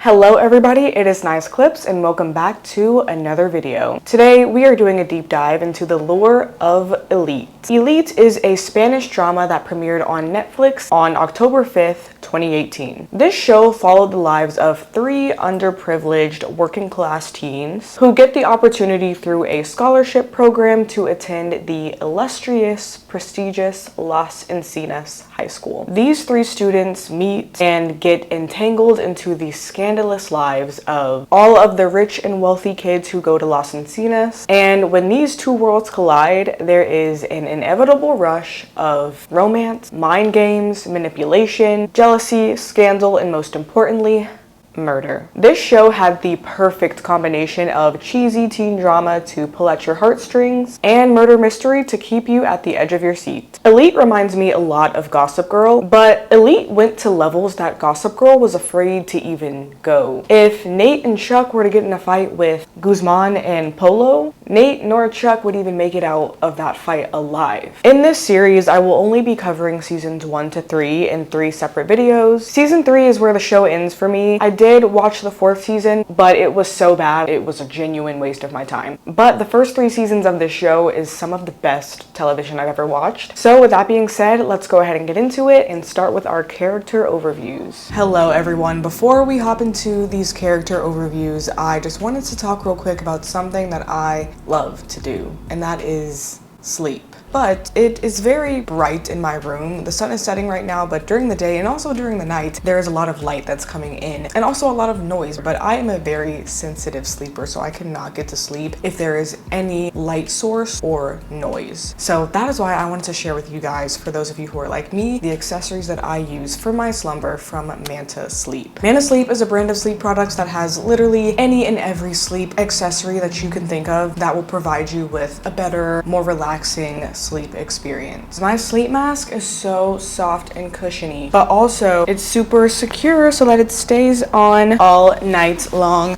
Hello everybody, it is nysclips and welcome back to another video. Today we are doing a deep dive into the lore of Elite. Elite is a Spanish drama that premiered on Netflix on October 5th, 2018. This show followed the lives of three underprivileged working class teens who get the opportunity through a scholarship program to attend the illustrious, prestigious Las Encinas High School. These three students meet and get entangled into the scandalous lives of all of the rich and wealthy kids who go to Las Encinas. And when these two worlds collide, there is an inevitable rush of romance, mind games, manipulation, jealousy, scandal, and most importantly, murder. This show had the perfect combination of cheesy teen drama to pull at your heartstrings and murder mystery to keep you at the edge of your seat. Elite reminds me a lot of Gossip Girl, but Elite went to levels that Gossip Girl was afraid to even go. If Nate and Chuck were to get in a fight with Guzman and Polo, Nate nor Chuck would even make it out of that fight alive. In this series, I will only be covering seasons 1 to 3 in 3 separate videos. Season 3 is where the show ends for me. I did watch the 4th season, but it was so bad, it was a genuine waste of my time. But the first 3 seasons of this show is some of the best television I've ever watched. So with that being said, let's go ahead and get into it and start with our character overviews. Hello everyone, before we hop into these character overviews, I just wanted to talk real quick about something that I love to do, and that is sleep. But it is very bright in my room. The sun is setting right now, but during the day and also during the night, there is a lot of light that's coming in and also a lot of noise. But I am a very sensitive sleeper, so I cannot get to sleep if there is any light source or noise. So that is why I wanted to share with you guys, for those of you who are like me, the accessories that I use for my slumber from Manta Sleep. Manta Sleep is a brand of sleep products that has literally any and every sleep accessory that you can think of that will provide you with a better, more relaxing sleep experience. My sleep mask is so soft and cushiony, but also it's super secure so that it stays on all night long.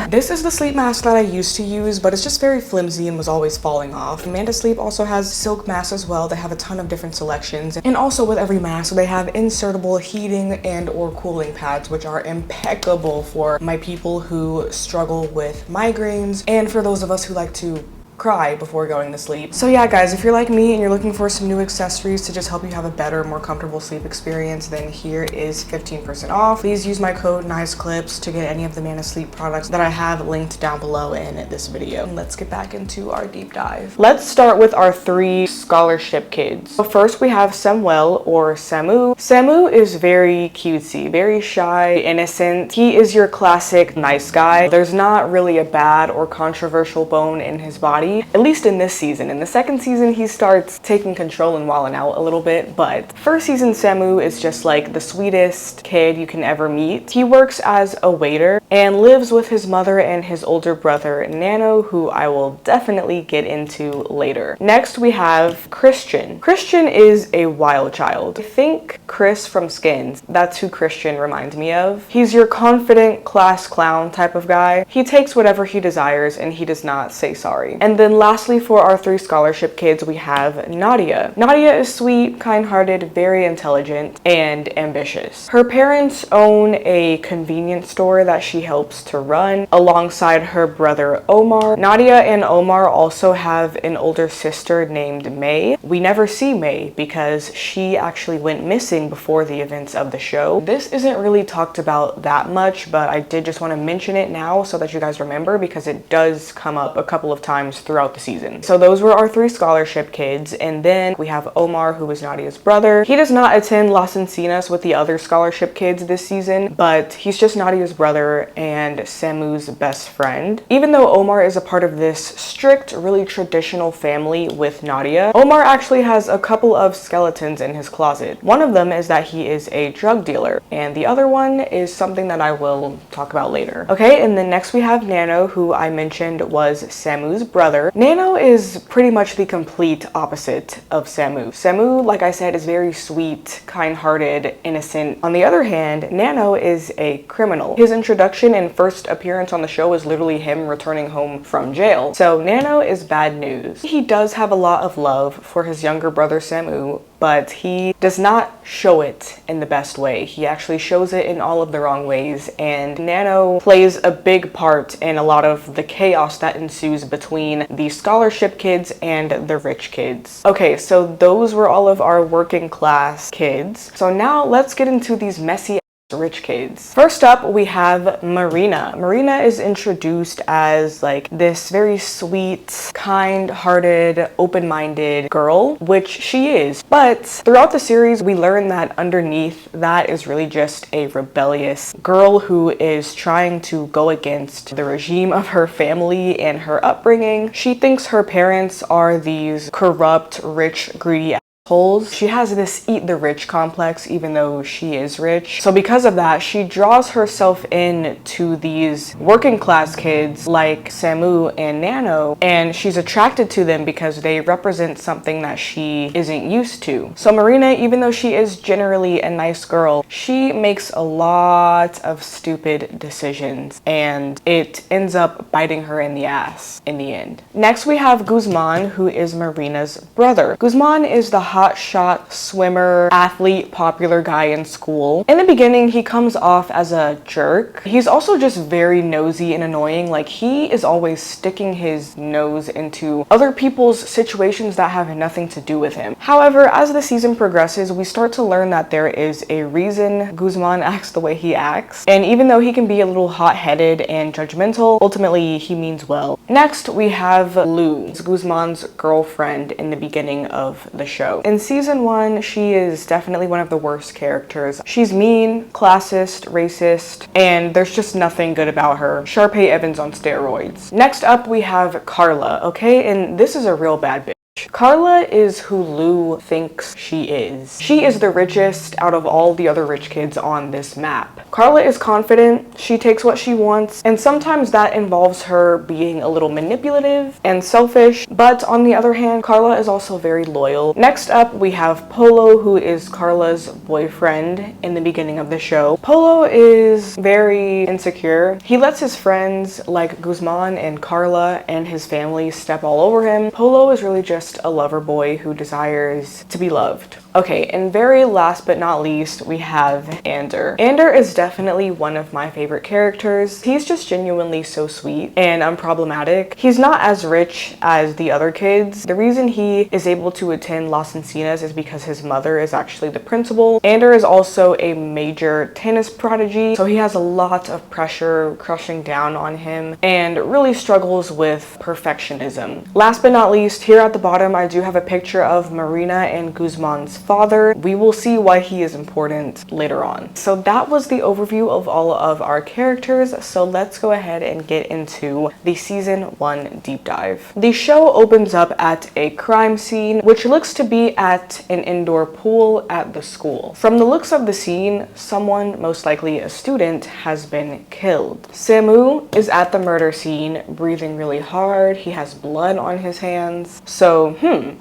This is the sleep mask that I used to use, but it's just very flimsy and was always falling off. Manta Sleep also has silk masks as well. They have a ton of different selections, and also with every mask they have insertable heating and or cooling pads, which are impeccable for my people who struggle with migraines and for those of us who like to cry before going to sleep. So yeah guys, if you're like me and you're looking for some new accessories to just help you have a better, more comfortable sleep experience, then here is 15% off. Please use my code nysclips to get any of the Manta Sleep products that I have linked down below in this video. Let's get back into our deep dive. Let's start with our 3 scholarship kids. So first we have Samuel, or Samu. Samu is very cutesy, very shy, innocent. He is your classic nice guy. There's not really a bad or controversial bone in his body, at least in this season. In the 2nd season, he starts taking control and wilding out a little bit, but first season Samu is just like the sweetest kid you can ever meet. He works as a waiter and lives with his mother and his older brother Nano, who I will definitely get into later. Next we have Christian. Christian is a wild child. I think Chris from Skins, that's who Christian reminds me of. He's your confident class clown type of guy. He takes whatever he desires and he does not say sorry. And then lastly, for our 3 scholarship kids, we have Nadia. Nadia is sweet, kind-hearted, very intelligent, and ambitious. Her parents own a convenience store that she helps to run alongside her brother Omar. Nadia and Omar also have an older sister named May. We never see May because she actually went missing before the events of the show. This isn't really talked about that much, but I did just want to mention it now so that you guys remember, because it does come up a couple of times throughout the season. So those were our 3 scholarship kids, and then we have Omar, who is Nadia's brother. He does not attend Las Encinas with the other scholarship kids this season, but he's just Nadia's brother and Samu's best friend. Even though Omar is a part of this strict, really traditional family with Nadia, Omar actually has a couple of skeletons in his closet. One of them is that he is a drug dealer, and the other one is something that I will talk about later. Okay, and then next we have Nano, who I mentioned was Samu's brother. Nano is pretty much the complete opposite of Samu. Samu, like I said, is very sweet, kind-hearted, innocent. On the other hand, Nano is a criminal. His introduction and first appearance on the show is literally him returning home from jail. So Nano is bad news. He does have a lot of love for his younger brother Samu, but he does not show it in the best way. He actually shows it in all of the wrong ways, and Nano plays a big part in a lot of the chaos that ensues between the scholarship kids and the rich kids. Okay, so those were all of our working class kids. So now let's get into these messy rich kids. First up, we have Marina. Marina is introduced as like this very sweet, kind-hearted, open-minded girl, which she is. But throughout the series, we learn that underneath that is really just a rebellious girl who is trying to go against the regime of her family and her upbringing. She thinks her parents are these corrupt, rich, greedy holes. She has this eat the rich complex even though she is rich. So because of that, she draws herself in to these working class kids like Samu and Nano, and she's attracted to them because they represent something that she isn't used to. So Marina, even though she is generally a nice girl, she makes a lot of stupid decisions and it ends up biting her in the ass in the end. Next we have Guzman, who is Marina's brother. Guzman is the hotshot swimmer, athlete, popular guy in school. In the beginning, he comes off as a jerk. He's also just very nosy and annoying. Like, he is always sticking his nose into other people's situations that have nothing to do with him. However, as the season progresses, we start to learn that there is a reason Guzman acts the way he acts. And even though he can be a little hot-headed and judgmental, ultimately he means well. Next, we have Lou, Guzman's girlfriend in the beginning of the show. In season 1, she is definitely one of the worst characters. She's mean, classist, racist, and there's just nothing good about her. Sharpay Evans on steroids. Next up, we have Carla, okay? And this is a real bad bitch. Carla is who Lou thinks she is. She is the richest out of all the other rich kids on this map. Carla is confident, she takes what she wants, and sometimes that involves her being a little manipulative and selfish, but on the other hand, Carla is also very loyal. Next up, we have Polo, who is Carla's boyfriend in the beginning of the show. Polo is very insecure. He lets his friends like Guzman and Carla and his family step all over him. Polo is really just a lover boy who desires to be loved. Okay, and very last but not least, we have Ander. Ander is definitely one of my favorite characters. He's just genuinely so sweet and unproblematic. He's not as rich as the other kids. The reason he is able to attend Las Encinas is because his mother is actually the principal. Ander is also a major tennis prodigy, so he has a lot of pressure crushing down on him and really struggles with perfectionism. Last but not least, here at the bottom, I do have a picture of Marina and Guzman's father. We will see why he is important later on. So that was the overview of all of our characters. So let's go ahead and get into the season 1 deep dive. The show opens up at a crime scene, which looks to be at an indoor pool at the school. From the looks of the scene, someone, most likely a student, has been killed. Samu is at the murder scene, breathing really hard. He has blood on his hands. So,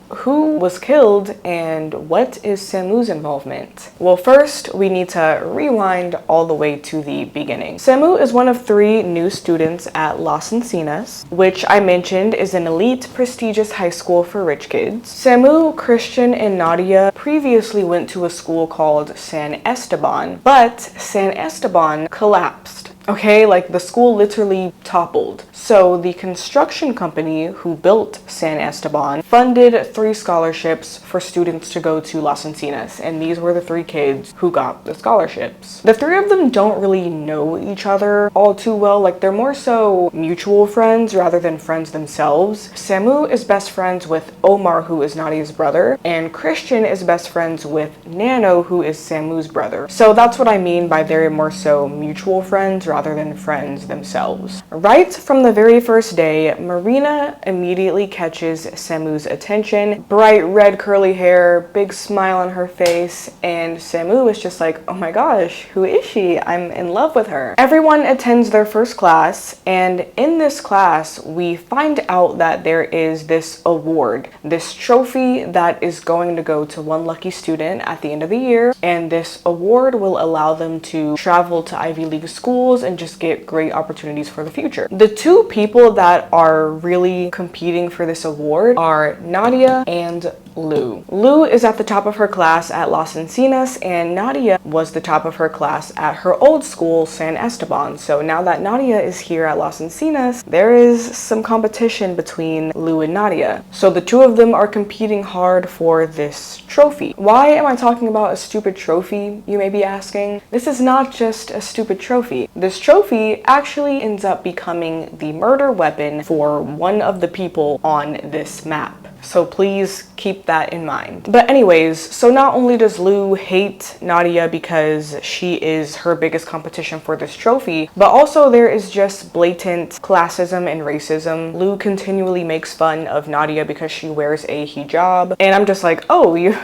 who was killed and what is Samu's involvement? Well, first we need to rewind all the way to the beginning. Samu is one of 3 new students at Las Encinas, which I mentioned is an elite, prestigious high school for rich kids. Samu, Christian, and Nadia previously went to a school called San Esteban, but San Esteban collapsed. Okay, like the school literally toppled. So the construction company who built San Esteban funded 3 scholarships for students to go to Las Encinas, and these were the 3 kids who got the scholarships. The 3 of them don't really know each other all too well, like they're more so mutual friends rather than friends themselves. Samu is best friends with Omar, who is Nadia's brother, and Christian is best friends with Nano, who is Samu's brother. So that's what I mean by they're more so mutual friends rather than friends themselves. Right from the very first day, Marina immediately catches Samu's attention. Bright red curly hair, big smile on her face, and Samu is just like, oh my gosh, who is she? I'm in love with her. Everyone attends their first class, and in this class, we find out that there is this award, this trophy that is going to go to one lucky student at the end of the year, and this award will allow them to travel to Ivy League schools and just get great opportunities for the future. The 2 people that are really competing for this award are Nadia and Lou. Lou is at the top of her class at Las Encinas, and Nadia was the top of her class at her old school, San Esteban. So now that Nadia is here at Las Encinas, there is some competition between Lou and Nadia. So the two of them are competing hard for this trophy. Why am I talking about a stupid trophy, you may be asking? This is not just a stupid trophy. This trophy actually ends up becoming the murder weapon for one of the people on this map. So please keep that in mind. But anyways, so not only does Lou hate Nadia because she is her biggest competition for this trophy, but also there is just blatant classism and racism. Lou continually makes fun of Nadia because she wears a hijab, and I'm just like, oh, you're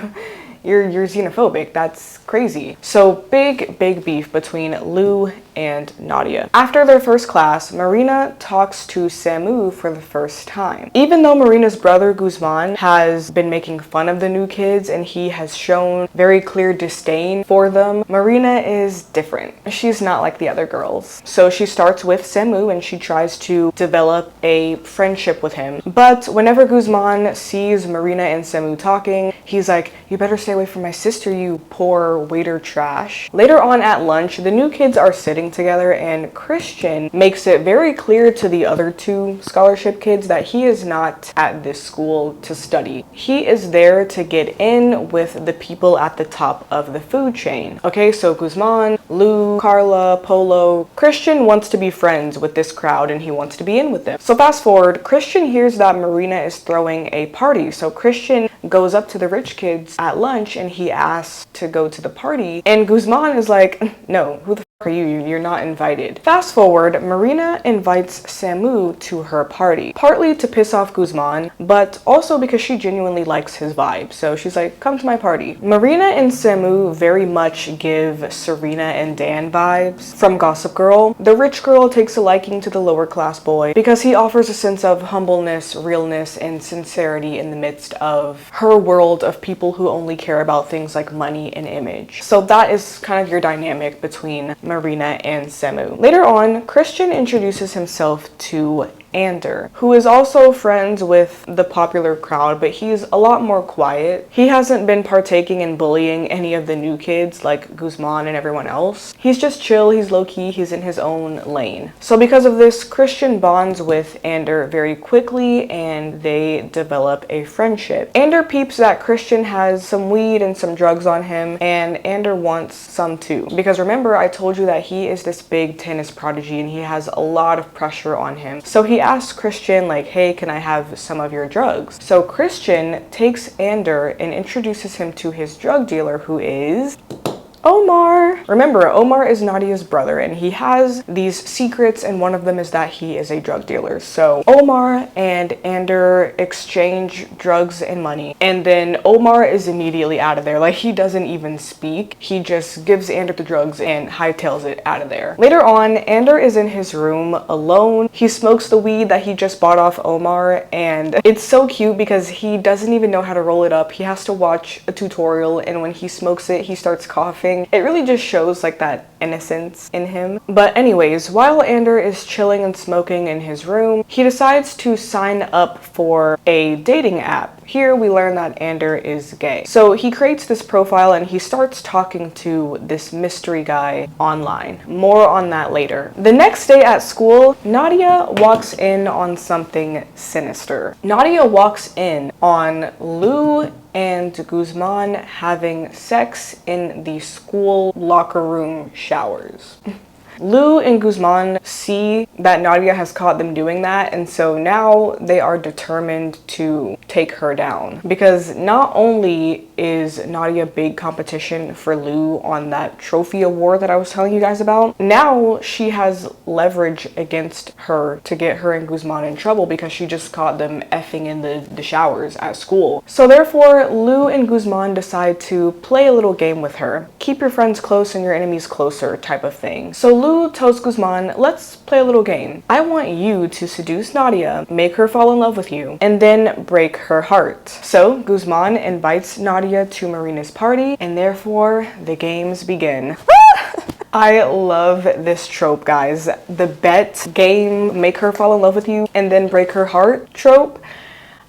xenophobic. That's crazy. So big beef between Lou and Nadia. After their first class, Marina talks to Samu for the first time. Even though Marina's brother Guzman has been making fun of the new kids and he has shown very clear disdain for them, Marina is different. She's not like the other girls. So she starts with Samu and she tries to develop a friendship with him. But whenever Guzman sees Marina and Samu talking, he's like, "You better stay away from my sister, you poor waiter trash." Later on at lunch, the new kids are sitting together and Christian makes it very clear to the other two scholarship kids that he is not at this school to study. He is there to get in with the people at the top of the food chain. Okay, so Guzman, Lou, Carla, Polo, Christian wants to be friends with this crowd and he wants to be in with them. So fast forward, Christian hears that Marina is throwing a party. So Christian goes up to the rich kids at lunch and he asks to go to the party, and Guzman is like, "No, who the are you? You're not invited." Fast forward, Marina invites Samu to her party, partly to piss off Guzman, but also because she genuinely likes his vibe. So she's like, "Come to my party." Marina and Samu very much give Serena and Dan vibes from Gossip Girl. The rich girl takes a liking to the lower class boy because he offers a sense of humbleness, realness, and sincerity in the midst of her world of people who only care about things like money and image. So that is kind of your dynamic between Marina and Samu. Later on, Christian introduces himself to Ander, who is also friends with the popular crowd, but he's a lot more quiet. He hasn't been partaking in bullying any of the new kids like Guzman and everyone else. He's just chill, he's low-key, he's in his own lane. So because of this, Christian bonds with Ander very quickly and they develop a friendship. Ander peeps that Christian has some weed and some drugs on him, and Ander wants some too. Because remember, I told you that he is this big tennis prodigy and he has a lot of pressure on him. So he asks Christian like, "Hey, can I have some of your drugs?" So Christian takes Ander and introduces him to his drug dealer, who is Omar. Remember, Omar is Nadia's brother and he has these secrets, and one of them is that he is a drug dealer. So Omar and Ander exchange drugs and money, and then Omar is immediately out of there. Like, he doesn't even speak. He just gives Ander the drugs and hightails it out of there. Later on, Ander is in his room alone. He smokes the weed that he just bought off Omar, and it's so cute because he doesn't even know how to roll it up. He has to watch a tutorial, and when he smokes it, he starts coughing. It really just shows like that innocence in him. But anyways, while Ander is chilling and smoking in his room, he decides to sign up for a dating app. Here we learn that Ander is gay. So he creates this profile and he starts talking to this mystery guy online. More on that later. The next day at school, Nadia walks in on something sinister. Nadia walks in on Lou and Guzman having sex in the school locker room showers. Lou and Guzman see that Nadia has caught them doing that, and so now they are determined to take her down. Because not only is Nadia big competition for Lou on that trophy award that I was telling you guys about, now she has leverage against her to get her and Guzman in trouble because she just caught them effing in the showers at school. So therefore, Lou and Guzman decide to play a little game with her. Keep your friends close and your enemies closer type of thing. So Lou tells Guzman, "Let's play a little game. I want you to seduce Nadia, make her fall in love with you, and then break her heart." So Guzman invites Nadia to Marina's party, and therefore the games begin. I love this trope, guys. The bet game, make her fall in love with you, and then break her heart trope.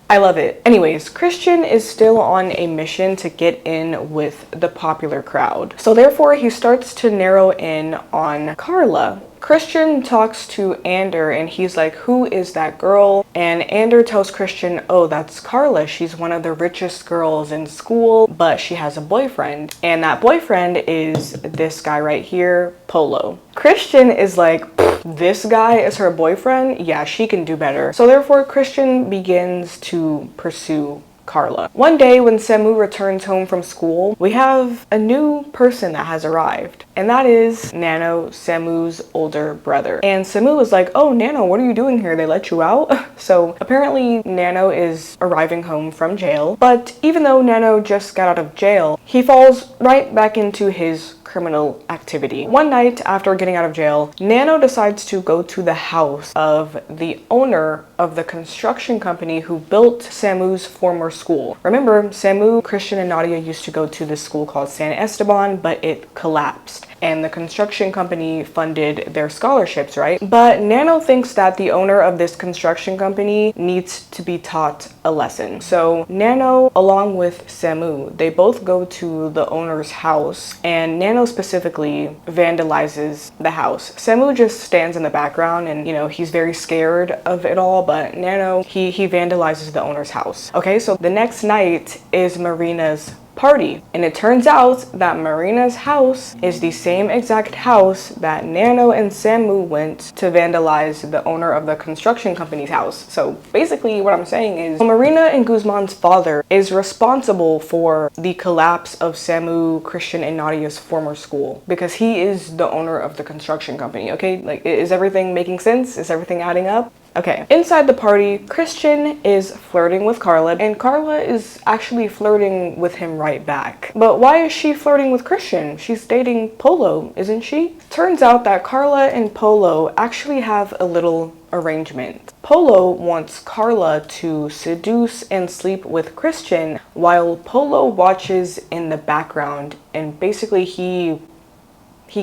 I love it. Anyways, Christian is still on a mission to get in with the popular crowd. So therefore, he starts to narrow in on Carla. Christian talks to Ander and he's like, who is that girl? And Ander tells Christian, oh, that's Carla. She's one of the richest girls in school, but she has a boyfriend. And that boyfriend is this guy right here, Polo. Christian is like, this guy is her boyfriend? Yeah, she can do better. So therefore, Christian begins to pursue Carla. One day when Samu returns home from school, we have a new person that has arrived, and that is Nano, Samu's older brother. And Samu is like, oh, Nano, what are you doing here? They let you out? So apparently Nano is arriving home from jail, but even though Nano just got out of jail, he falls right back into his criminal activity. One night after getting out of jail, Nano decides to go to the house of the owner of the construction company who built Samu's former school. Remember, Samu, Christian, and Nadia used to go to this school called San Esteban, but it collapsed. And the construction company funded their scholarships, right? But Nano thinks that the owner of this construction company needs to be taught a lesson. So Nano, along with Samu, they both go to the owner's house, and Nano specifically vandalizes the house. Samu just stands in the background and, you know, he's very scared of it all, but Nano, he vandalizes the owner's house. Okay, so the next night is Marina's party, and it turns out that Marina's house is the same exact house that Nano and Samu went to vandalize the owner of the construction company's house. So basically what I'm saying is Marina and Guzman's father is responsible for the collapse of Samu, Christian, and Nadia's former school because he is the owner of the construction company. Okay, like, is everything making sense? Is everything adding up? Okay, inside the party, Christian is flirting with Carla, and Carla is actually flirting with him right back. But why is she flirting with Christian? She's dating Polo, isn't she? Turns out that Carla and Polo actually have a little arrangement. Polo wants Carla to seduce and sleep with Christian while Polo watches in the background, and basically he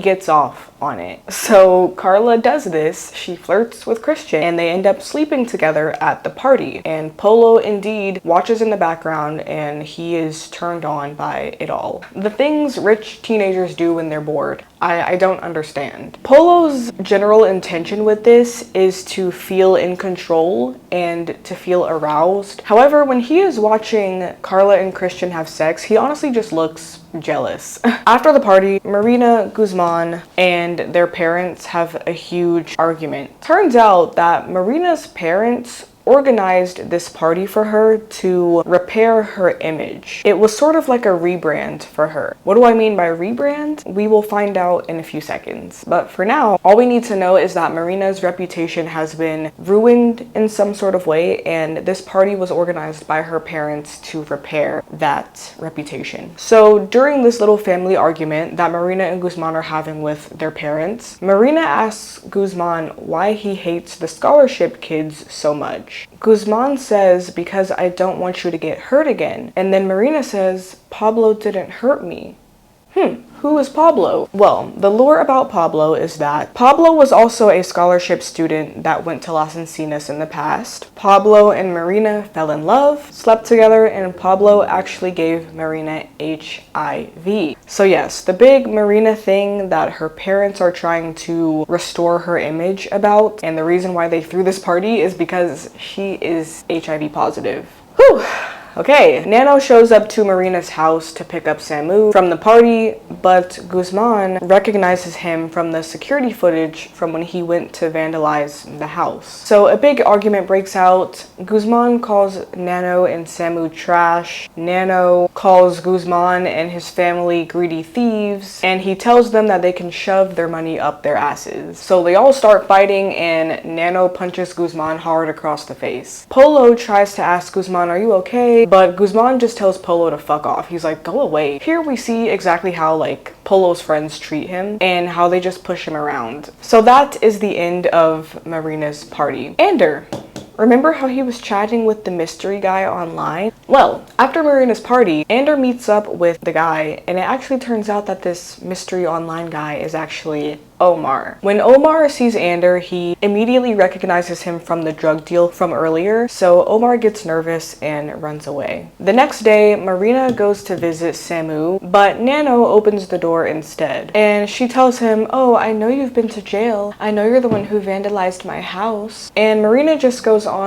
gets off on it. So Carla does this, she flirts with Christian, and they end up sleeping together at the party. And Polo indeed watches in the background, and he is turned on by it all. The things rich teenagers do when they're bored, I don't understand. Polo's general intention with this is to feel in control and to feel aroused. However, when he is watching Carla and Christian have sex, he honestly just looks jealous. After the party, Marina, Guzman, and their parents have a huge argument. Turns out that Marina's parents organized this party for her to repair her image. It was sort of like a rebrand for her. What do I mean by rebrand? We will find out in a few seconds. But for now, all we need to know is that Marina's reputation has been ruined in some sort of way, and this party was organized by her parents to repair that reputation. So during this little family argument that Marina and Guzman are having with their parents, Marina asks Guzman why he hates the scholarship kids so much. Guzman says, because I don't want you to get hurt again. And then Marina says, Pablo didn't hurt me. Who is Pablo? Well, the lore about Pablo is that Pablo was also a scholarship student that went to Las Encinas in the past. Pablo and Marina fell in love, slept together, and Pablo actually gave Marina HIV. So yes, the big Marina thing that her parents are trying to restore her image about, and the reason why they threw this party is because she is HIV positive. Whew. Okay, Nano shows up to Marina's house to pick up Samu from the party, but Guzman recognizes him from the security footage from when he went to vandalize the house. So a big argument breaks out. Guzman calls Nano and Samu trash. Nano calls Guzman and his family greedy thieves, and he tells them that they can shove their money up their asses. So they all start fighting, and Nano punches Guzman hard across the face. Polo tries to ask Guzman, are you okay? But Guzman just tells Polo to fuck off. He's like, go away. Here we see exactly how like Polo's friends treat him and how they just push him around. So that is the end of Marina's party. Ander. Remember how he was chatting with the mystery guy online? Well, after Marina's party, Ander meets up with the guy, and it actually turns out that this mystery online guy is actually Omar. When Omar sees Ander, he immediately recognizes him from the drug deal from earlier, so Omar gets nervous and runs away. The next day, Marina goes to visit Samu, but Nano opens the door instead. And she tells him, "Oh, I know you've been to jail. I know you're the one who vandalized my house." And Marina just goes on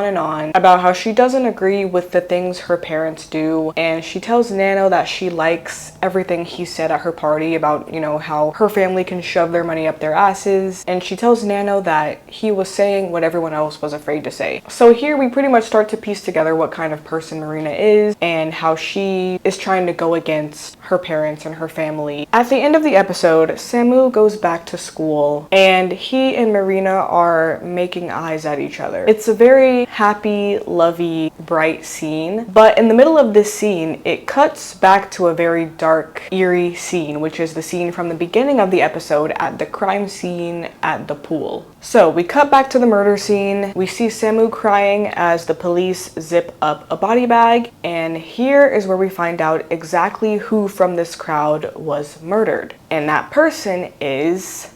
about how she doesn't agree with the things her parents do, and she tells Nano that she likes everything he said at her party about, you know, how her family can shove their money up their asses, and she tells Nano that he was saying what everyone else was afraid to say. So here we pretty much start to piece together what kind of person Marina is and how she is trying to go against her parents and her family. At the end of the episode, Samu goes back to school and he and Marina are making eyes at each other. It's a very happy, lovey, bright scene, but in the middle of this scene, it cuts back to a very dark, eerie scene, which is the scene from the beginning of the episode at the crime scene at the pool. So we cut back to the murder scene. We see Samu crying as the police zip up a body bag, and here is where we find out exactly who from this crowd was murdered. And that person is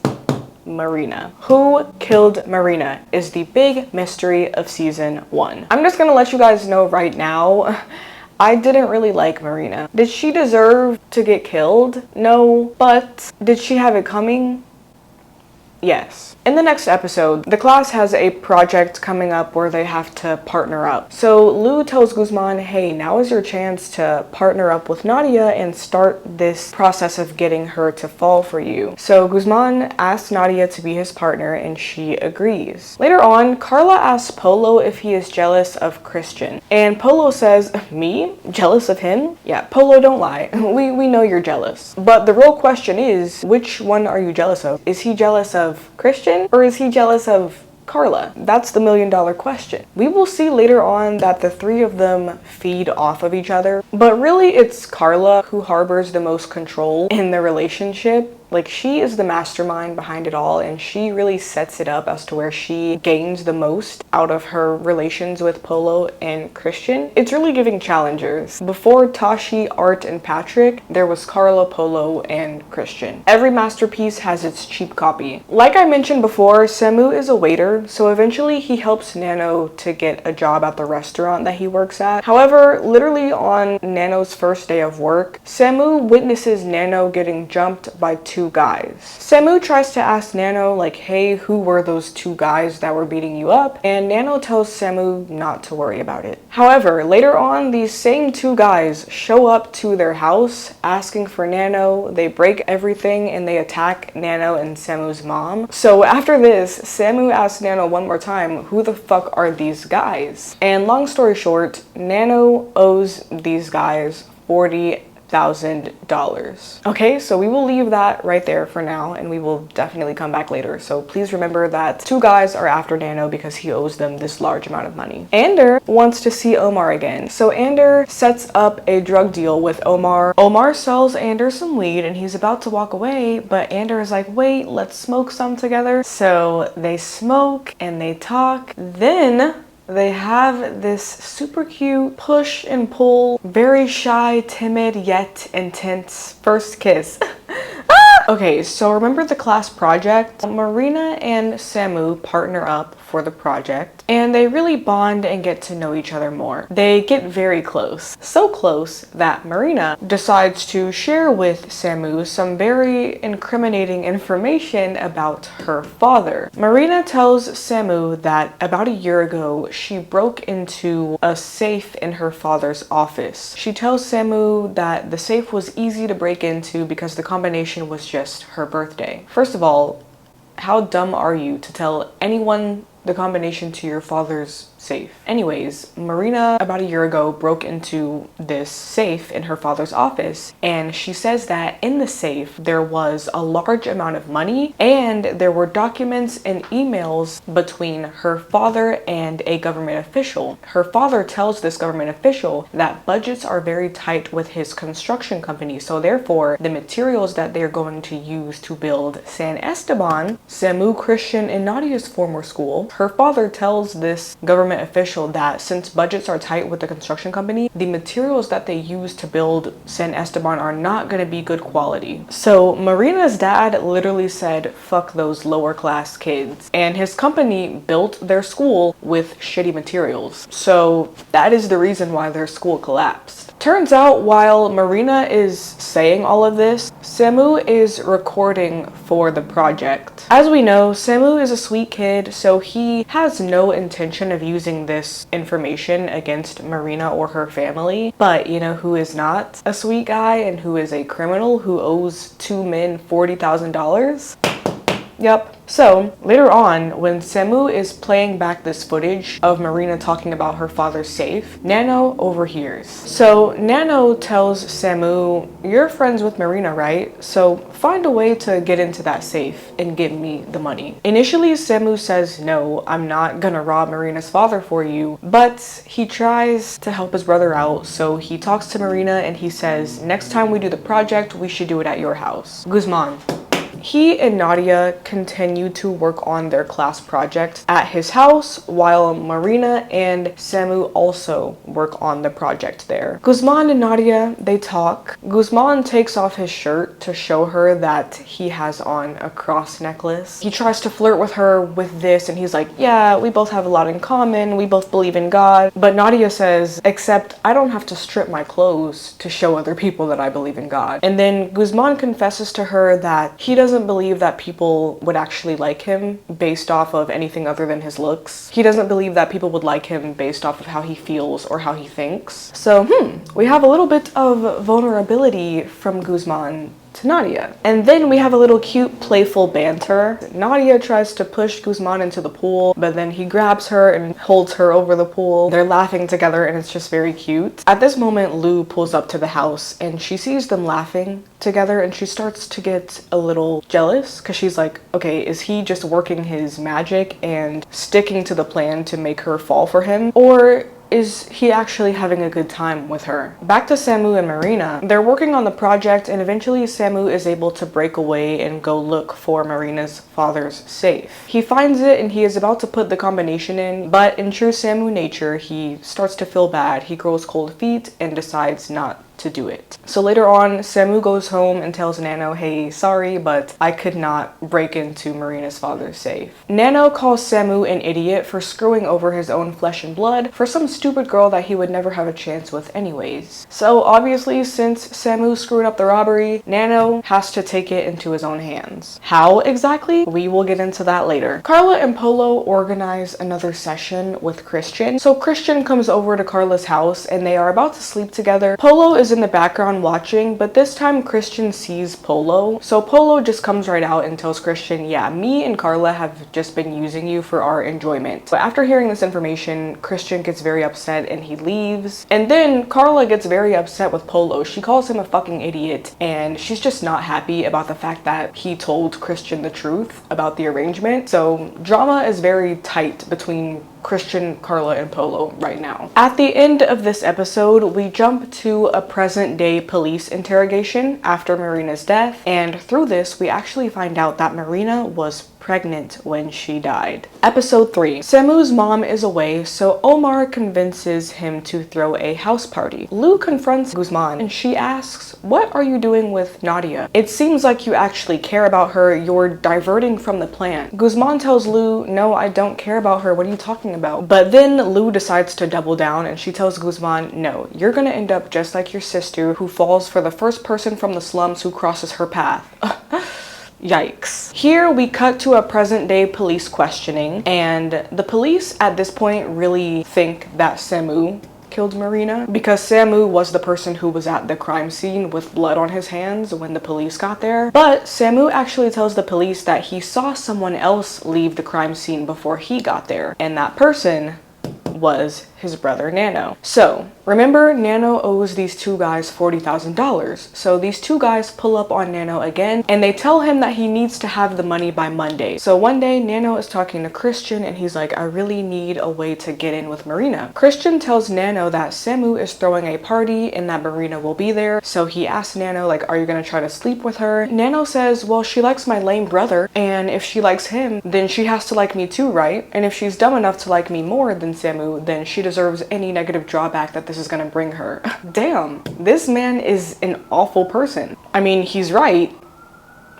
Marina. Who killed Marina is the big mystery of season 1. I'm just gonna let you guys know right now, I didn't really like Marina. Did she deserve to get killed? No. But did she have it coming? Yes. In the next episode, the class has a project coming up where they have to partner up. So Lou tells Guzman, hey, now is your chance to partner up with Nadia and start this process of getting her to fall for you. So Guzman asks Nadia to be his partner and she agrees. Later on, Carla asks Polo if he is jealous of Christian. And Polo says, me? Jealous of him? Yeah, Polo, don't lie. We know you're jealous. But the real question is, which one are you jealous of? Is he jealous of Christian? Or is he jealous of Carla? That's the million-dollar question. We will see later on that the three of them feed off of each other, but really it's Carla who harbors the most control in the relationship. Like, she is the mastermind behind it all, and she really sets it up as to where she gains the most out of her relations with Polo and Christian. It's really giving challengers. Before Tashi, Art, and Patrick, there was Carla, Polo, and Christian. Every masterpiece has its cheap copy. Like I mentioned before, Samu is a waiter, so eventually he helps Nano to get a job at the restaurant that he works at. However, literally on Nano's first day of work, Samu witnesses Nano getting jumped by two guys. Samu tries to ask Nano, like, hey, who were those two guys that were beating you up? And Nano tells Samu not to worry about it. However, later on, these same two guys show up to their house asking for Nano. They break everything and they attack Nano and Samu's mom. So after this, Samu asks Nano one more time, who the fuck are these guys? And long story short, Nano owes these guys $40,000. Okay, so we will leave that right there for now and we will definitely come back later. So please remember that two guys are after Nano because he owes them this large amount of money. Ander wants to see Omar again. So Ander sets up a drug deal with Omar. Omar sells Ander some weed and he's about to walk away, but Ander is like, wait, let's smoke some together. So they smoke and they talk. Then they have this super cute push and pull, very shy, timid, yet intense first kiss. Okay, so remember the class project? Marina and Samu partner up for the project and they really bond and get to know each other more. They get very close. So close that Marina decides to share with Samu some very incriminating information about her father. Marina tells Samu that about a year ago, she broke into a safe in her father's office. She tells Samu that the safe was easy to break into because the combination was just her birthday. First of all, how dumb are you to tell anyone the combination to your father's safe? Anyways, Marina about a year ago broke into this safe in her father's office and she says that in the safe there was a large amount of money and there were documents and emails between her father and a government official. Her father tells this government official that budgets are very tight with his construction company, so therefore the materials that they're going to use to build San Esteban, Samu, Christian, and Nadia's former school, Her father tells this government official that since budgets are tight with the construction company, the materials that they use to build San Esteban are not going to be good quality. So Marina's dad literally said, fuck those lower class kids. And his company built their school with shitty materials. So that is the reason why their school collapsed. Turns out while Marina is saying all of this, Samu is recording for the project. As we know, Samu is a sweet kid, so he has no intention of using this information against Marina or her family. But you know who is not a sweet guy and who is a criminal who owes two men $40,000? Yep. So later on, when Samu is playing back this footage of Marina talking about her father's safe, Nano overhears. So Nano tells Samu, you're friends with Marina, right? So find a way to get into that safe and give me the money. Initially, Samu says, no, I'm not gonna rob Marina's father for you, but he tries to help his brother out. So he talks to Marina and he says, next time we do the project, we should do it at your house. Guzman. He and Nadia continue to work on their class project at his house, while Marina and Samu also work on the project there. Guzman and Nadia, they talk. Guzman takes off his shirt to show her that he has on a cross necklace. He tries to flirt with her with this and he's like, yeah, we both have a lot in common. We both believe in God. But Nadia says, except I don't have to strip my clothes to show other people that I believe in God. And then Guzman confesses to her that he doesn't believe that people would actually like him based off of anything other than his looks. He doesn't believe that people would like him based off of how he feels or how he thinks. So, we have a little bit of vulnerability from Guzman to Nadia. And then we have a little cute playful banter. Nadia tries to push Guzman into the pool, but then he grabs her and holds her over the pool. They're laughing together and it's just very cute. At this moment, Lou pulls up to the house and she sees them laughing together and she starts to get a little jealous because she's like, okay, is he just working his magic and sticking to the plan to make her fall for him? Or is he actually having a good time with her? Back to Samu and Marina. They're working on the project and eventually Samu is able to break away and go look for Marina's father's safe. He finds it and he is about to put the combination in, but in true Samu nature, he starts to feel bad. He grows cold feet and decides not to do it. So later on, Samu goes home and tells Nano, hey, sorry, but I could not break into Marina's father's safe. Nano calls Samu an idiot for screwing over his own flesh and blood for some stupid girl that he would never have a chance with anyways. So obviously, since Samu screwed up the robbery, Nano has to take it into his own hands. How exactly? We will get into that later. Carla and Polo organize another session with Christian. So Christian comes over to Carla's house and they are about to sleep together. Polo is in the background watching, but this time Christian sees Polo. So Polo just comes right out and tells Christian, yeah, me and Carla have just been using you for our enjoyment. But after hearing this information, Christian gets very upset and he leaves. And then Carla gets very upset with Polo. She calls him a fucking idiot and she's just not happy about the fact that he told Christian the truth about the arrangement. So drama is very tight between Christian, Carla, and Polo right now. At the end of this episode, we jump to a present day police interrogation after Marina's death, and through this, we actually find out that Marina was pregnant when she died. Episode 3. Samu's mom is away, so Omar convinces him to throw a house party. Lou confronts Guzman and she asks, what are you doing with Nadia? It seems like you actually care about her. You're diverting from the plan. Guzman tells Lou, no, I don't care about her. What are you talking about? But then Lou decides to double down and she tells Guzman, no, you're gonna end up just like your sister who falls for the first person from the slums who crosses her path. Yikes. Here we cut to a present day police questioning, and the police at this point really think that Samu killed Marina because Samu was the person who was at the crime scene with blood on his hands when the police got there. But Samu actually tells the police that he saw someone else leave the crime scene before he got there, and that person was his brother Nano. So Remember, Nano owes these two guys $40,000. So these two guys pull up on Nano again and they tell him that he needs to have the money by Monday. So one day Nano is talking to Christian and he's like, I really need a way to get in with Marina. Christian tells Nano that Samu is throwing a party and that Marina will be there. So he asks Nano, like, are you gonna try to sleep with her? Nano says, well, she likes my lame brother, and if she likes him, then she has to like me too, right? And if she's dumb enough to like me more than Samu, then she deserves any negative drawback that this is gonna bring her. Damn, this man is an awful person. I mean, he's right,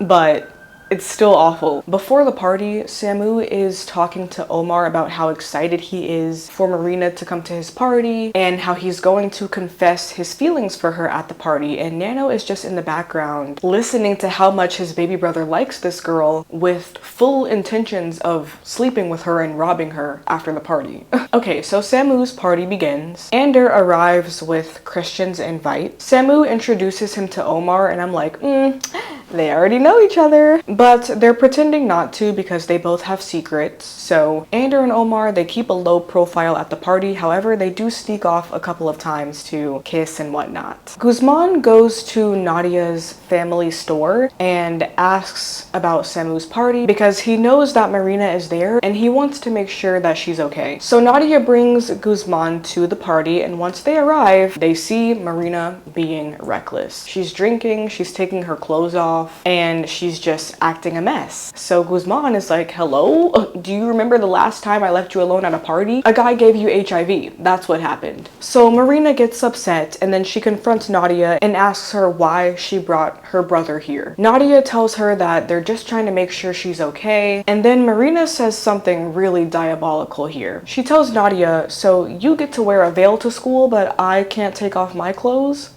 but it's still awful. Before the party, Samu is talking to Omar about how excited he is for Marina to come to his party and how he's going to confess his feelings for her at the party. And Nano is just in the background listening to how much his baby brother likes this girl with full intentions of sleeping with her and robbing her after the party. Okay, so Samu's party begins. Ander arrives with Christian's invite. Samu introduces him to Omar and I'm like, they already know each other. But they're pretending not to because they both have secrets. So Ander and Omar, they keep a low profile at the party. However, they do sneak off a couple of times to kiss and whatnot. Guzman goes to Nadia's family store and asks about Samu's party because he knows that Marina is there and he wants to make sure that she's okay. So Nadia brings Guzman to the party and once they arrive, they see Marina being reckless. She's drinking, she's taking her clothes off, and she's just acting a mess. So Guzman is like, hello? Do you remember the last time I left you alone at a party? A guy gave you HIV. That's what happened. So Marina gets upset and then she confronts Nadia and asks her why she brought her brother here. Nadia tells her that they're just trying to make sure she's okay. And then Marina says something really diabolical here. She tells Nadia, so you get to wear a veil to school, but I can't take off my clothes?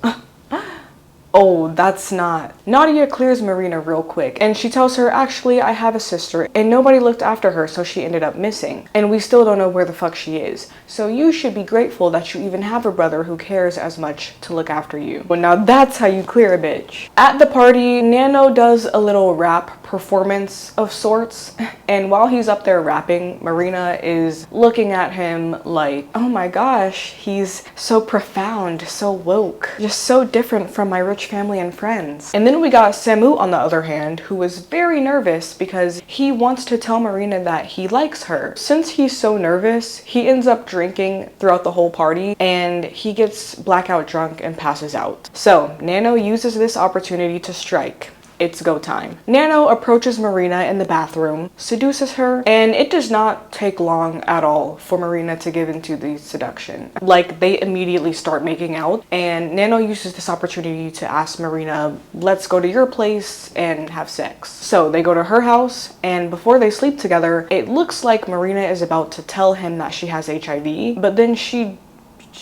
Oh, that's not. Nadia clears Marina real quick and she tells her, actually, I have a sister and nobody looked after her, so she ended up missing. And we still don't know where the fuck she is. So you should be grateful that you even have a brother who cares as much to look after you. Well, now that's how you clear a bitch. At the party, Nano does a little rap performance of sorts. And while he's up there rapping, Marina is looking at him like, oh my gosh, he's so profound, so woke, just so different from my rich family and friends. And then we got Samu on the other hand, who is very nervous because he wants to tell Marina that he likes her. Since he's so nervous, he ends up drinking throughout the whole party and he gets blackout drunk and passes out. So Nano uses this opportunity to strike. It's go time. Nano approaches Marina in the bathroom, seduces her, and it does not take long at all for Marina to give into the seduction. Like, they immediately start making out, and Nano uses this opportunity to ask Marina, let's go to your place and have sex. So they go to her house, and before they sleep together, it looks like Marina is about to tell him that she has HIV, but then she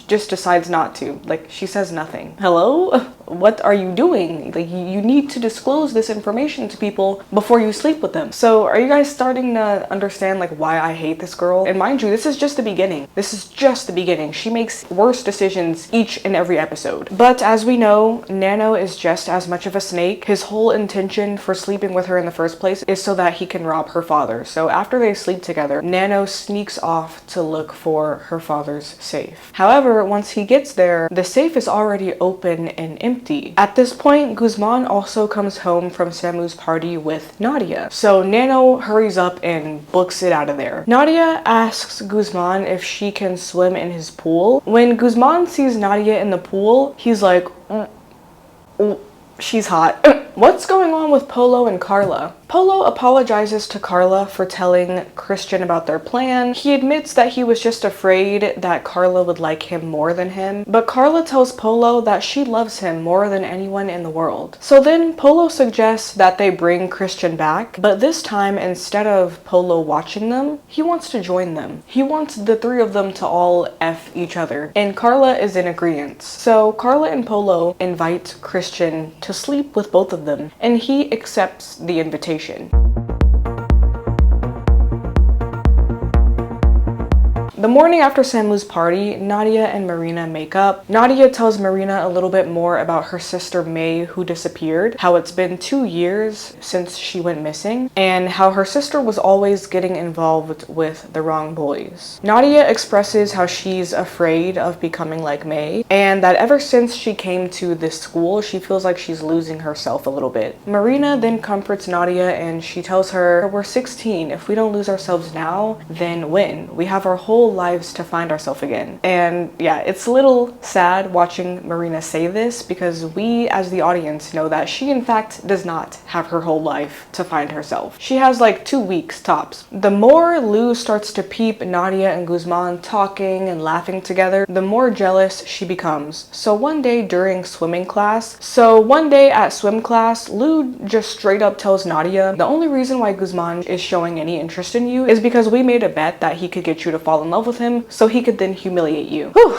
just decides not to. Like, she says nothing. Hello? What are you doing? Like, you need to disclose this information to people before you sleep with them. So are you guys starting to understand like why I hate this girl? And mind you, this is just the beginning. This is just the beginning. She makes worse decisions each and every episode. But as we know, Nano is just as much of a snake. His whole intention for sleeping with her in the first place is so that he can rob her father. So after they sleep together, Nano sneaks off to look for her father's safe. However, once he gets there, the safe is already open and empty. At this point, Guzman also comes home from Samu's party with Nadia. So Nano hurries up and books it out of there. Nadia asks Guzman if she can swim in his pool. When Guzman sees Nadia in the pool, he's like, she's hot. What's going on with Polo and Carla? Polo apologizes to Carla for telling Christian about their plan. He admits that he was just afraid that Carla would like him more than him, but Carla tells Polo that she loves him more than anyone in the world. So then Polo suggests that they bring Christian back, but this time instead of Polo watching them, he wants to join them. He wants the three of them to all F each other, and Carla is in agreement. So Carla and Polo invite Christian to sleep with both of them, and he accepts the invitation. The morning after Samu's party, Nadia and Marina make up. Nadia tells Marina a little bit more about her sister May, who disappeared, how it's been 2 years since she went missing, and how her sister was always getting involved with the wrong boys. Nadia expresses how she's afraid of becoming like May, and that ever since she came to this school, she feels like she's losing herself a little bit. Marina then comforts Nadia and she tells her, we're 16. If we don't lose ourselves now, then when? We have our whole lives to find ourselves again. And yeah, it's a little sad watching Marina say this because we as the audience know that she in fact does not have her whole life to find herself. She has like 2 weeks tops. The more Lou starts to peep Nadia and Guzman talking and laughing together, the more jealous she becomes. So one day at swim class, Lou just straight up tells Nadia, the only reason why Guzman is showing any interest in you is because we made a bet that he could get you to fall in love with him so he could then humiliate you. Whew.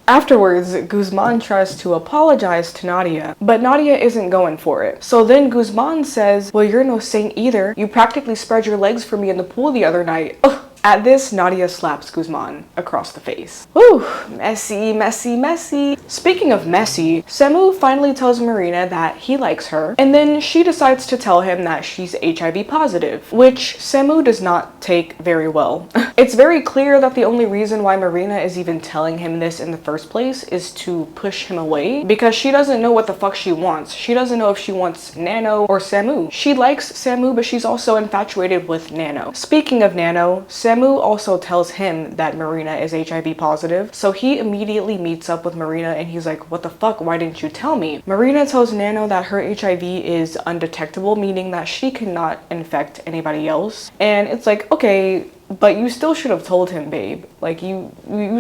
Afterwards, Guzman tries to apologize to Nadia, but Nadia isn't going for it. So then Guzman says, well, you're no saint either. You practically spread your legs for me in the pool the other night. Ugh. At this, Nadia slaps Guzman across the face. Whew, messy, messy, messy. Speaking of messy, Samu finally tells Marina that he likes her, and then she decides to tell him that she's HIV positive, which Samu does not take very well. It's very clear that the only reason why Marina is even telling him this in the first place is to push him away, because she doesn't know what the fuck she wants. She doesn't know if she wants Nano or Samu. She likes Samu, but she's also infatuated with Nano. Speaking of Nano, Samu also tells him that Marina is HIV positive, so he immediately meets up with Marina and he's like, what the fuck, why didn't you tell me? Marina tells Nano that her HIV is undetectable, meaning that she cannot infect anybody else. And it's like, okay, but you still should have told him, babe. Like, you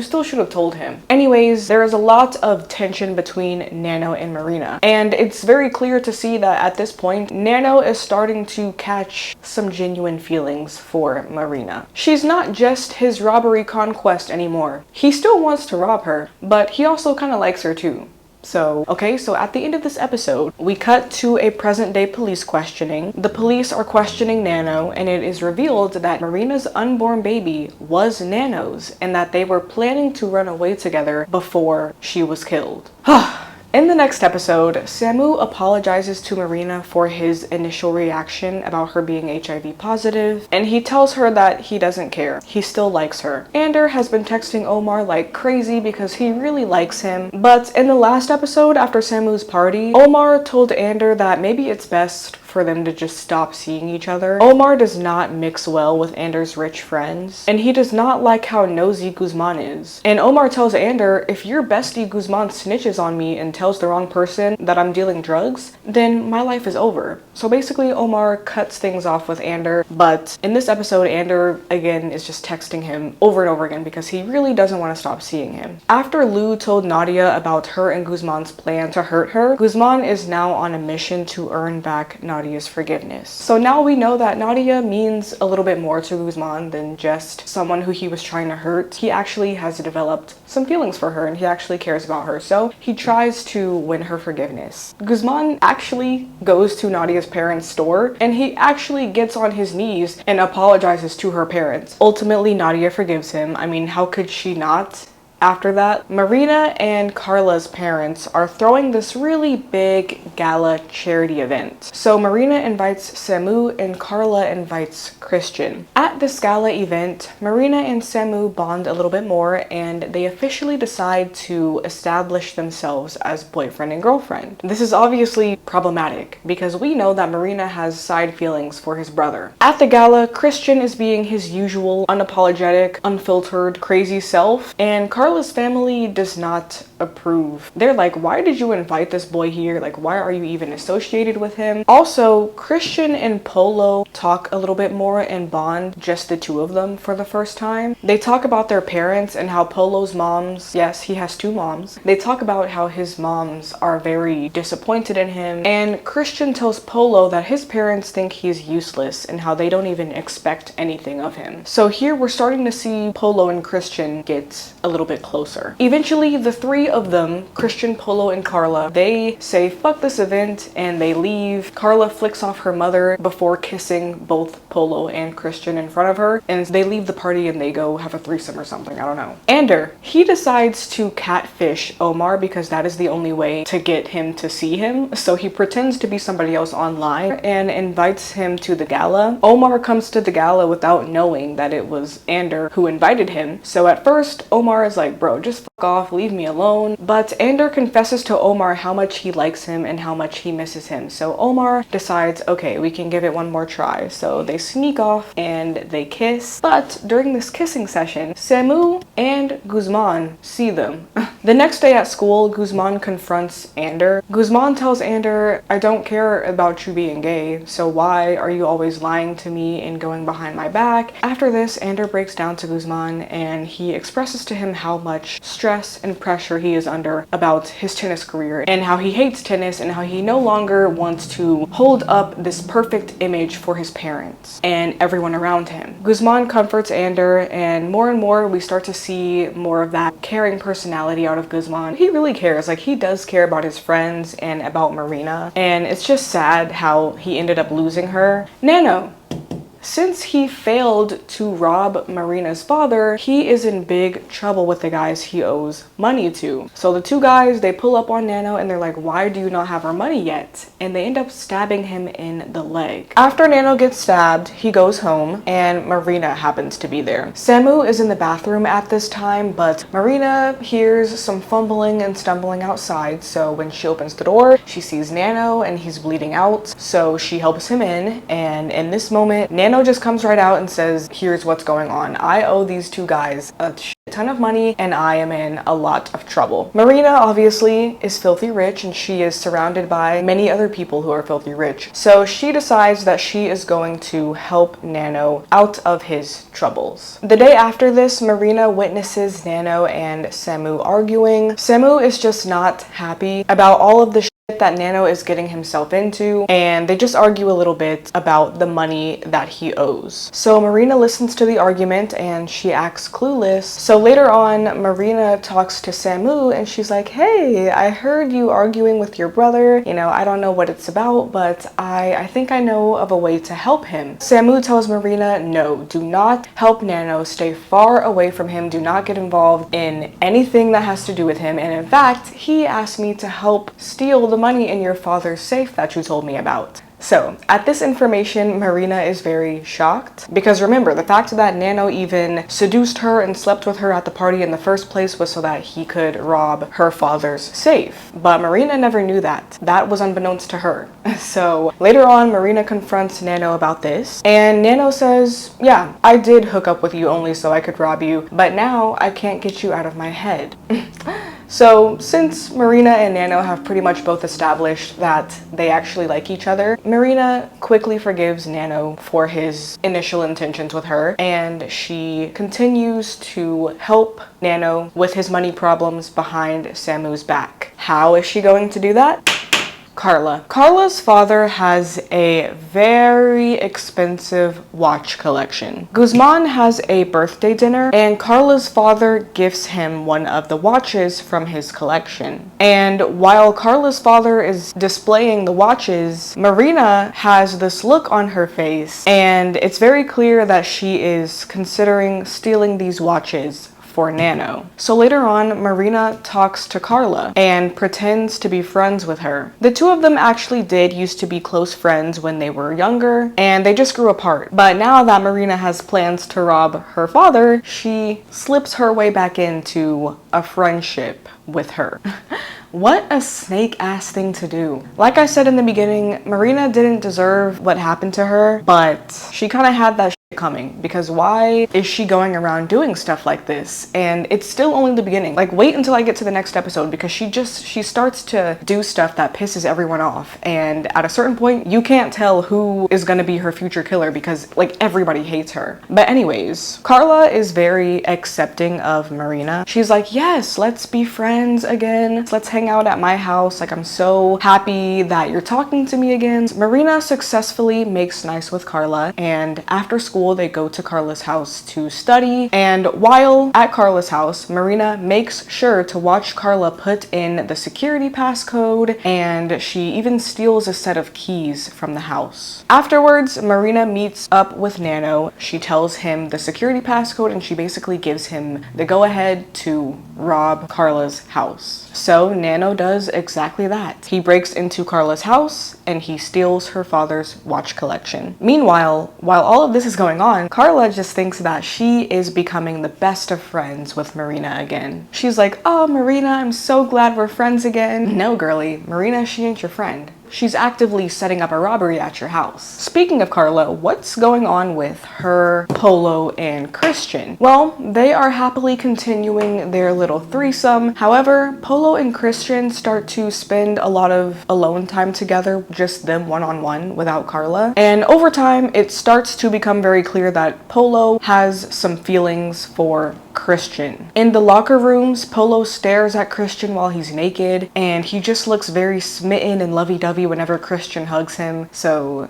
still should have told him. Anyways, there is a lot of tension between Nano and Marina. And it's very clear to see that at this point, Nano is starting to catch some genuine feelings for Marina. She's not just his robbery conquest anymore. He still wants to rob her, but he also kind of likes her too. So at the end of this episode, we cut to a present-day police questioning. The police are questioning Nano, and it is revealed that Marina's unborn baby was Nano's, and that they were planning to run away together before she was killed. In the next episode, Samu apologizes to Marina for his initial reaction about her being HIV positive, and he tells her that he doesn't care. He still likes her. Ander has been texting Omar like crazy because he really likes him, but in the last episode after Samu's party, Omar told Ander that maybe it's best for them to just stop seeing each other. Omar does not mix well with Ander's rich friends, and he does not like how nosy Guzman is. And Omar tells Ander, if your bestie Guzman snitches on me and tells the wrong person that I'm dealing drugs, then my life is over. So basically Omar cuts things off with Ander, but in this episode Ander again is just texting him over and over again because he really doesn't want to stop seeing him. After Lou told Nadia about her and Guzman's plan to hurt her, Guzman is now on a mission to earn back Nadia's forgiveness. So now we know that Nadia means a little bit more to Guzman than just someone who he was trying to hurt. He actually has developed some feelings for her and he actually cares about her, so he tries to win her forgiveness. Guzman actually goes to Nadia's parents' store and he actually gets on his knees and apologizes to her parents. Ultimately, Nadia forgives him. I mean, how could she not? After that, Marina and Carla's parents are throwing this really big gala charity event. So Marina invites Samu and Carla invites Christian. At this gala event, Marina and Samu bond a little bit more and they officially decide to establish themselves as boyfriend and girlfriend. This is obviously problematic because we know that Marina has side feelings for his brother. At the gala, Christian is being his usual unapologetic, unfiltered, crazy self, and Carla's family does not approve. They're like, why did you invite this boy here? Like, why are you even associated with him? Also, Christian and Polo talk a little bit more and bond, just the two of them, for the first time. They talk about their parents and how Polo's moms, yes, he has 2 moms. They talk about how his moms are very disappointed in him, and Christian tells Polo that his parents think he's useless and how they don't even expect anything of him. So here we're starting to see Polo and Christian get a little bit bit closer. Eventually, the three of them, Christian, Polo, and Carla, they say fuck this event and they leave. Carla flicks off her mother before kissing both Polo and Christian in front of her, and they leave the party and they go have a threesome or something, I don't know. Ander, he decides to catfish Omar because that is the only way to get him to see him, so he pretends to be somebody else online and invites him to the gala. Omar comes to the gala without knowing that it was Ander who invited him, so at first Omar is like, bro, just fuck off, leave me alone. But Ander confesses to Omar how much he likes him and how much he misses him, so Omar decides, okay, we can give it one more try. So they sneak off and they kiss, but during this kissing session, Samu and Guzman see them. The next day at school, Guzman confronts Ander. Guzman tells Ander, I don't care about you being gay, so why are you always lying to me and going behind my back? After this, Ander breaks down to Guzman and he expresses to him how much stress and pressure he is under about his tennis career and how he hates tennis and how he no longer wants to hold up this perfect image for his parents and everyone around him. Guzman comforts Ander, and more we start to see more of that caring personality out of Guzman. He really cares, like he does care about his friends and about Marina, and it's just sad how he ended up losing her. Nano, since he failed to rob Marina's father, he is in big trouble with the guys he owes money to. So the two guys, they pull up on Nano and they're like, why do you not have our money yet? And they end up stabbing him in the leg. After Nano gets stabbed, he goes home and Marina happens to be there. Samu is in the bathroom at this time, but Marina hears some fumbling and stumbling outside. So when she opens the door, she sees Nano and he's bleeding out. So she helps him in, and in this moment, Nano just comes right out and says, here's what's going on. I owe these two guys a ton of money and I am in a lot of trouble. Marina obviously is filthy rich and she is surrounded by many other people who are filthy rich. So she decides that she is going to help Nano out of his troubles. The day after this, Marina witnesses Nano and Samu arguing. Samu is just not happy about all of the shit that Nano is getting himself into, and they just argue a little bit about the money that he owes. So Marina listens to the argument and she acts clueless. So later on, Marina talks to Samu and she's like, hey, I heard you arguing with your brother. You know, I don't know what it's about, but I think I know of a way to help him. Samu tells Marina, no, do not help Nano. Stay far away from him. Do not get involved in anything that has to do with him. And in fact, he asked me to help steal the money in your father's safe that you told me about. So at this information, Marina is very shocked because remember, the fact that Nano even seduced her and slept with her at the party in the first place was so that he could rob her father's safe. But Marina never knew that. That was unbeknownst to her. So later on, Marina confronts Nano about this and Nano says, yeah, I did hook up with you only so I could rob you, but now I can't get you out of my head. So since Marina and Nano have pretty much both established that they actually like each other, Marina quickly forgives Nano for his initial intentions with her, and she continues to help Nano with his money problems behind Samu's back. How is she going to do that? Carla's father has a very expensive watch collection. Guzman has a birthday dinner and Carla's father gifts him one of the watches from his collection. And while Carla's father is displaying the watches, Marina has this look on her face and it's very clear that she is considering stealing these watches for Nano. So later on, Marina talks to Carla and pretends to be friends with her. The two of them actually did used to be close friends when they were younger, and they just grew apart. But now that Marina has plans to rob her father, she slips her way back into a friendship with her. What a snake ass thing to do. Like I said in the beginning, Marina didn't deserve what happened to her, but she kind of had that coming, because why is she going around doing stuff like this? And it's still only the beginning. Like, wait until I get to the next episode, because she starts to do stuff that pisses everyone off, and at a certain point you can't tell who is going to be her future killer because like everybody hates her. But anyways, Carla is very accepting of Marina. She's like, yes, let's be friends again, let's hang out at my house, like I'm so happy that you're talking to me again. Marina successfully makes nice with Carla, and after school school, they go to Carla's house to study, and while at Carla's house, Marina makes sure to watch Carla put in the security passcode, and she even steals a set of keys from the house. Afterwards, Marina meets up with Nano. She tells him the security passcode, and she basically gives him the go-ahead to rob Carla's house. So Nano does exactly that. He breaks into Carla's house and he steals her father's watch collection. Meanwhile, while all of this is going on, Carla just thinks that she is becoming the best of friends with Marina again. She's like, "Oh, Marina, I'm so glad we're friends again." No, girly, Marina, she ain't your friend. She's actively setting up a robbery at your house. Speaking of Carla, what's going on with her, Polo, and Christian? Well, they are happily continuing their little threesome. However, Polo and Christian start to spend a lot of alone time together, just them one-on-one without Carla. And over time, it starts to become very clear that Polo has some feelings for Christian. In the locker rooms, Polo stares at Christian while he's naked, and he just looks very smitten and lovey-dovey whenever Christian hugs him. So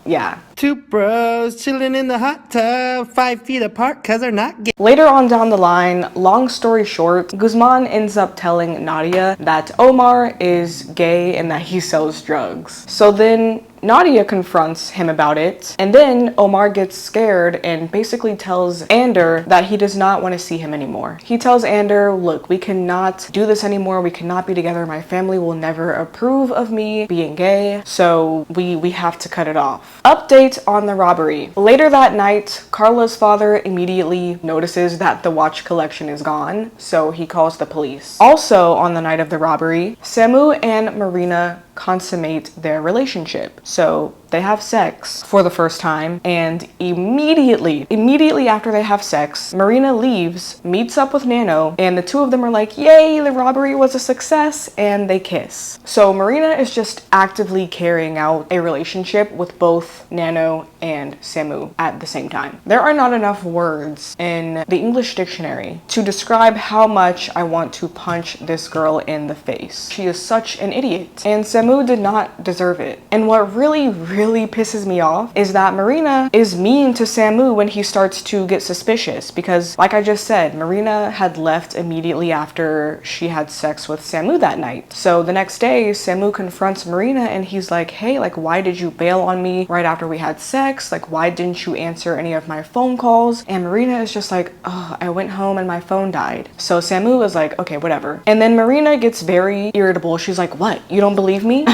yeah. Two bros chilling in the hot tub, 5 feet apart cause they're not gay. Later on down the line, long story short, Guzman ends up telling Nadia that Omar is gay and that he sells drugs. So then Nadia confronts him about it, and then Omar gets scared and basically tells Ander that he does not want to see him anymore. He tells Ander, "Look, we cannot do this anymore. We cannot be together. My family will never approve of me being gay, so we have to cut it off." Update on the robbery. Later that night, Carla's father immediately notices that the watch collection is gone, so he calls the police. Also on the night of the robbery, Samu and Marina consummate their relationship. So they have sex for the first time, and immediately after they have sex, Marina leaves, meets up with Nano, and the two of them are like, "Yay, the robbery was a success," and they kiss. So Marina is just actively carrying out a relationship with both Nano and Samu at the same time. There are not enough words in the English dictionary to describe how much I want to punch this girl in the face. She is such an idiot, and Samu did not deserve it. And what really pisses me off is that Marina is mean to Samu when he starts to get suspicious, because like I just said, Marina had left immediately after she had sex with Samu that night. So the next day, Samu confronts Marina and he's like, "Hey, like, why did you bail on me right after we had sex? Like, why didn't you answer any of my phone calls?" And Marina is just like, "Oh, I went home and my phone died." So Samu is like, "Okay, whatever." And then Marina gets very irritable. She's like, "What? You don't believe me?"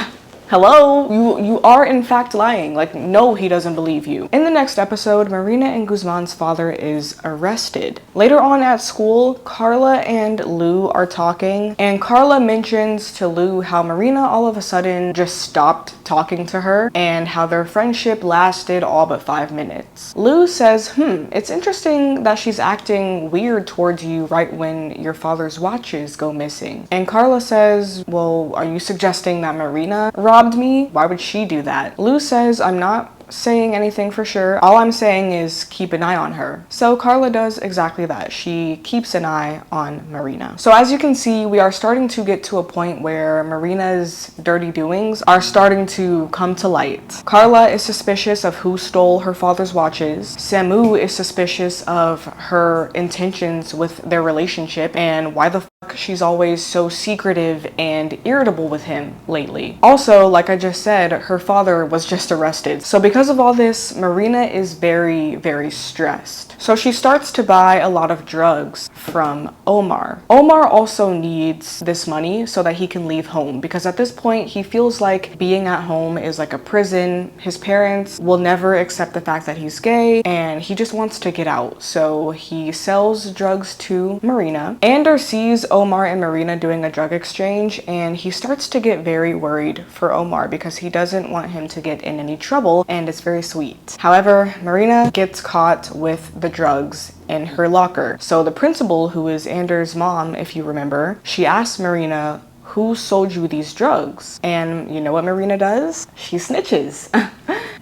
Hello? You are in fact lying. Like, no, he doesn't believe you. In the next episode, Marina and Guzman's father is arrested. Later on at school, Carla and Lou are talking, and Carla mentions to Lou how Marina all of a sudden just stopped talking to her and how their friendship lasted all but 5 minutes. Lou says, it's interesting that she's acting weird towards you right when your father's watches go missing. And Carla says, "Well, are you suggesting that Marina robbed me? Why would she do that?" Lou says, "I'm not saying anything for sure. All I'm saying is keep an eye on her." So Carla does exactly that. She keeps an eye on Marina. So as you can see, we are starting to get to a point where Marina's dirty doings are starting to come to light. Carla is suspicious of who stole her father's watches. Samu is suspicious of her intentions with their relationship and why the fuck she's always so secretive and irritable with him lately. Also, like I just said, her father was just arrested. So because of all this, Marina is very stressed. So she starts to buy a lot of drugs from Omar. Omar also needs this money so that he can leave home, because at this point he feels like being at home is like a prison. His parents will never accept the fact that he's gay and he just wants to get out. So he sells drugs to Marina. Ander sees Omar and Marina doing a drug exchange and he starts to get very worried for Omar because he doesn't want him to get in any trouble, and it's very sweet. However, Marina gets caught with the drugs in her locker. So the principal, who is Ander's mom, if you remember, she asks Marina, "Who sold you these drugs?" And you know what Marina does? She snitches.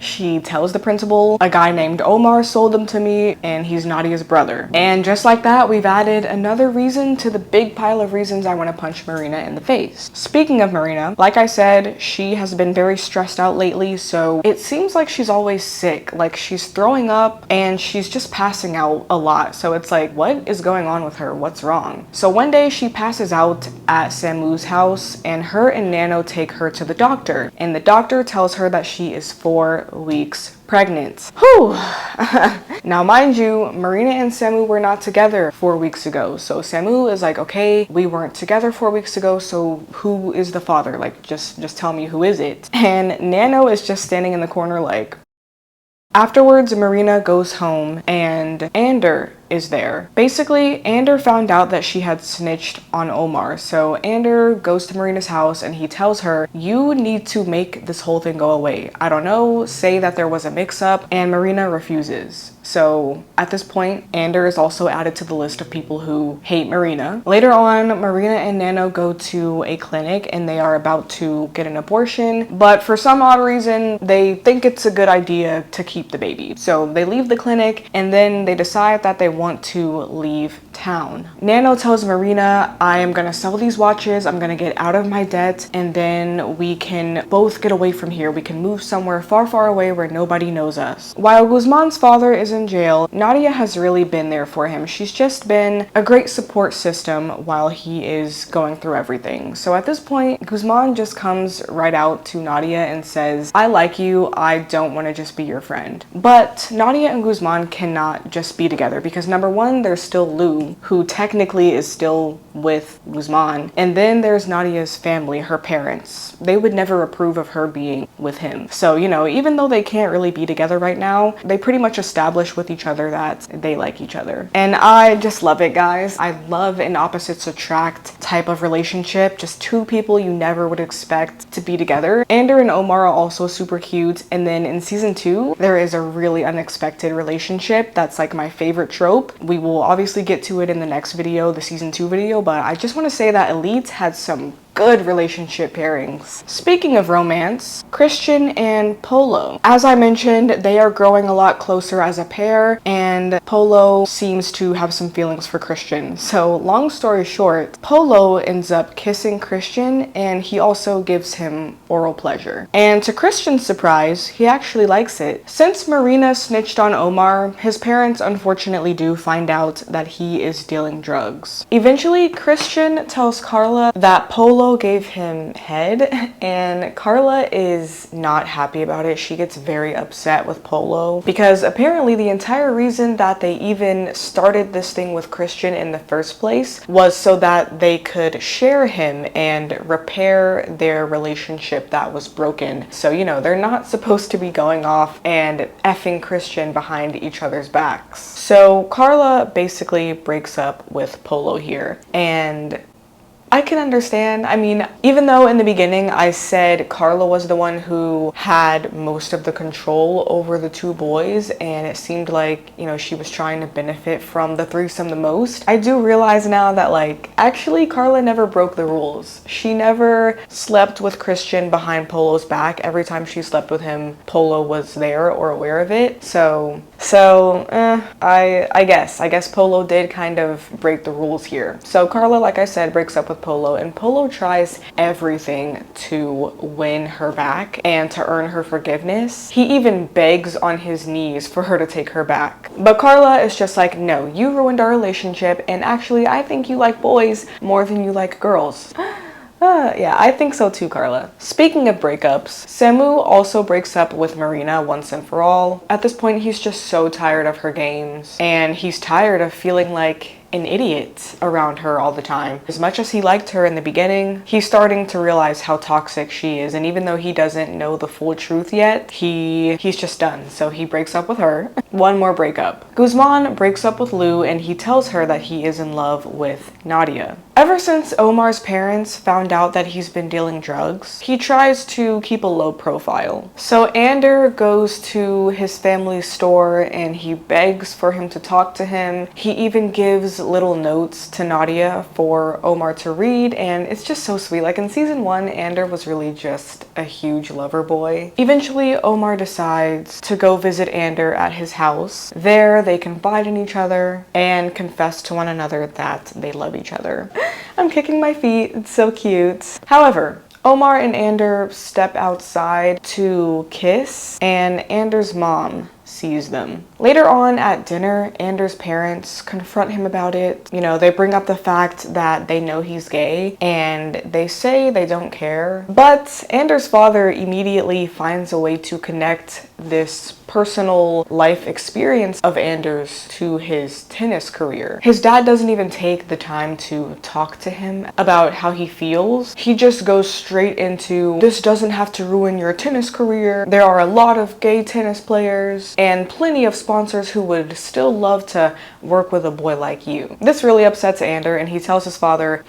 She tells the principal, a guy named Omar sold them to me and he's Nadia's brother. And just like that, we've added another reason to the big pile of reasons I want to punch Marina in the face. Speaking of Marina, like I said, she has been very stressed out lately, so it seems like she's always sick. Like she's throwing up and she's just passing out a lot. So it's like, what is going on with her? What's wrong? So one day she passes out at Samu's house and her and Nano take her to the doctor. And the doctor tells her that she is 4 weeks pregnant. Whew. Now, mind you, Marina and Samu were not together 4 weeks ago. So Samu is like, okay, we weren't together 4 weeks ago, so who is the father? Like, just tell me, who is it? And Nano is just standing in the corner like... Afterwards, Marina goes home and Ander is there. Basically, Ander found out that she had snitched on Omar. So Ander goes to Marina's house and he tells her, you need to make this whole thing go away. I don't know, say that there was a mix-up, and Marina refuses. So at this point, Ander is also added to the list of people who hate Marina. Later on, Marina and Nano go to a clinic and they are about to get an abortion, but for some odd reason, they think it's a good idea to keep the baby. So they leave the clinic and then they decide that they want to leave town. Nano tells Marina, I am gonna sell these watches, I'm gonna get out of my debt, and then we can both get away from here. We can move somewhere far, far away where nobody knows us. While Guzman's father is in jail, Nadia has really been there for him. She's just been a great support system while he is going through everything. So at this point, Guzman just comes right out to Nadia and says, I like you, I don't want to just be your friend. But Nadia and Guzman cannot just be together because number one, there's still Lou, who technically is still with Guzman. And then there's Nadia's family, her parents. They would never approve of her being with him. So, you know, even though they can't really be together right now, they pretty much establish with each other that they like each other. And I just love it, guys. I love an opposites attract type of relationship. Just two people you never would expect to be together. Ander and Omar are also super cute. And then in season 2, there is a really unexpected relationship that's like my favorite trope. We will obviously get to it in the next video, the season 2 video, but I just want to say that Elite had some good relationship pairings. Speaking of romance, Christian and Polo. As I mentioned, they are growing a lot closer as a pair, and Polo seems to have some feelings for Christian. So long story short, Polo ends up kissing Christian and he also gives him oral pleasure. And to Christian's surprise, he actually likes it. Since Marina snitched on Omar, his parents unfortunately do find out that he is dealing drugs. Eventually, Christian tells Carla that Polo gave him head, and Carla is not happy about it. She gets very upset with Polo because apparently the entire reason that they even started this thing with Christian in the first place was so that they could share him and repair their relationship that was broken. So, you know, they're not supposed to be going off and effing Christian behind each other's backs. So Carla basically breaks up with Polo here, and I can understand. I mean, even though in the beginning I said Carla was the one who had most of the control over the two boys and it seemed like, you know, she was trying to benefit from the threesome the most, I do realize now that like, actually Carla never broke the rules. She never slept with Christian behind Polo's back. Every time she slept with him, Polo was there or aware of it. I guess Polo did kind of break the rules here. So Carla, like I said, breaks up with Polo, and Polo tries everything to win her back and to earn her forgiveness. He even begs on his knees for her to take her back. But Carla is just like, no, you ruined our relationship, and actually I think you like boys more than you like girls. Yeah, I think so too, Carla. Speaking of breakups, Samu also breaks up with Marina once and for all. At this point, he's just so tired of her games, and he's tired of feeling like an idiot around her all the time. As much as he liked her in the beginning, he's starting to realize how toxic she is, and even though he doesn't know the full truth yet, he's just done. So he breaks up with her. One more breakup. Guzman breaks up with Lou and he tells her that he is in love with Nadia. Ever since Omar's parents found out that he's been dealing drugs, he tries to keep a low profile. So Ander goes to his family's store and he begs for him to talk to him. He even gives little notes to Nadia for Omar to read, and it's just so sweet. Like in season 1, Ander was really just a huge lover boy. Eventually, Omar decides to go visit Ander at his house. There, they confide in each other and confess to one another that they love each other. I'm kicking my feet, it's so cute. However, Omar and Ander step outside to kiss, and Ander's mom sees them. Later on at dinner, Ander's parents confront him about it. You know, they bring up the fact that they know he's gay, and they say they don't care. But Ander's father immediately finds a way to connect this personal life experience of Anders to his tennis career. His dad doesn't even take the time to talk to him about how he feels. He just goes straight into, this doesn't have to ruin your tennis career. There are a lot of gay tennis players and plenty of sponsors who would still love to work with a boy like you. This really upsets Ander, and he tells his father,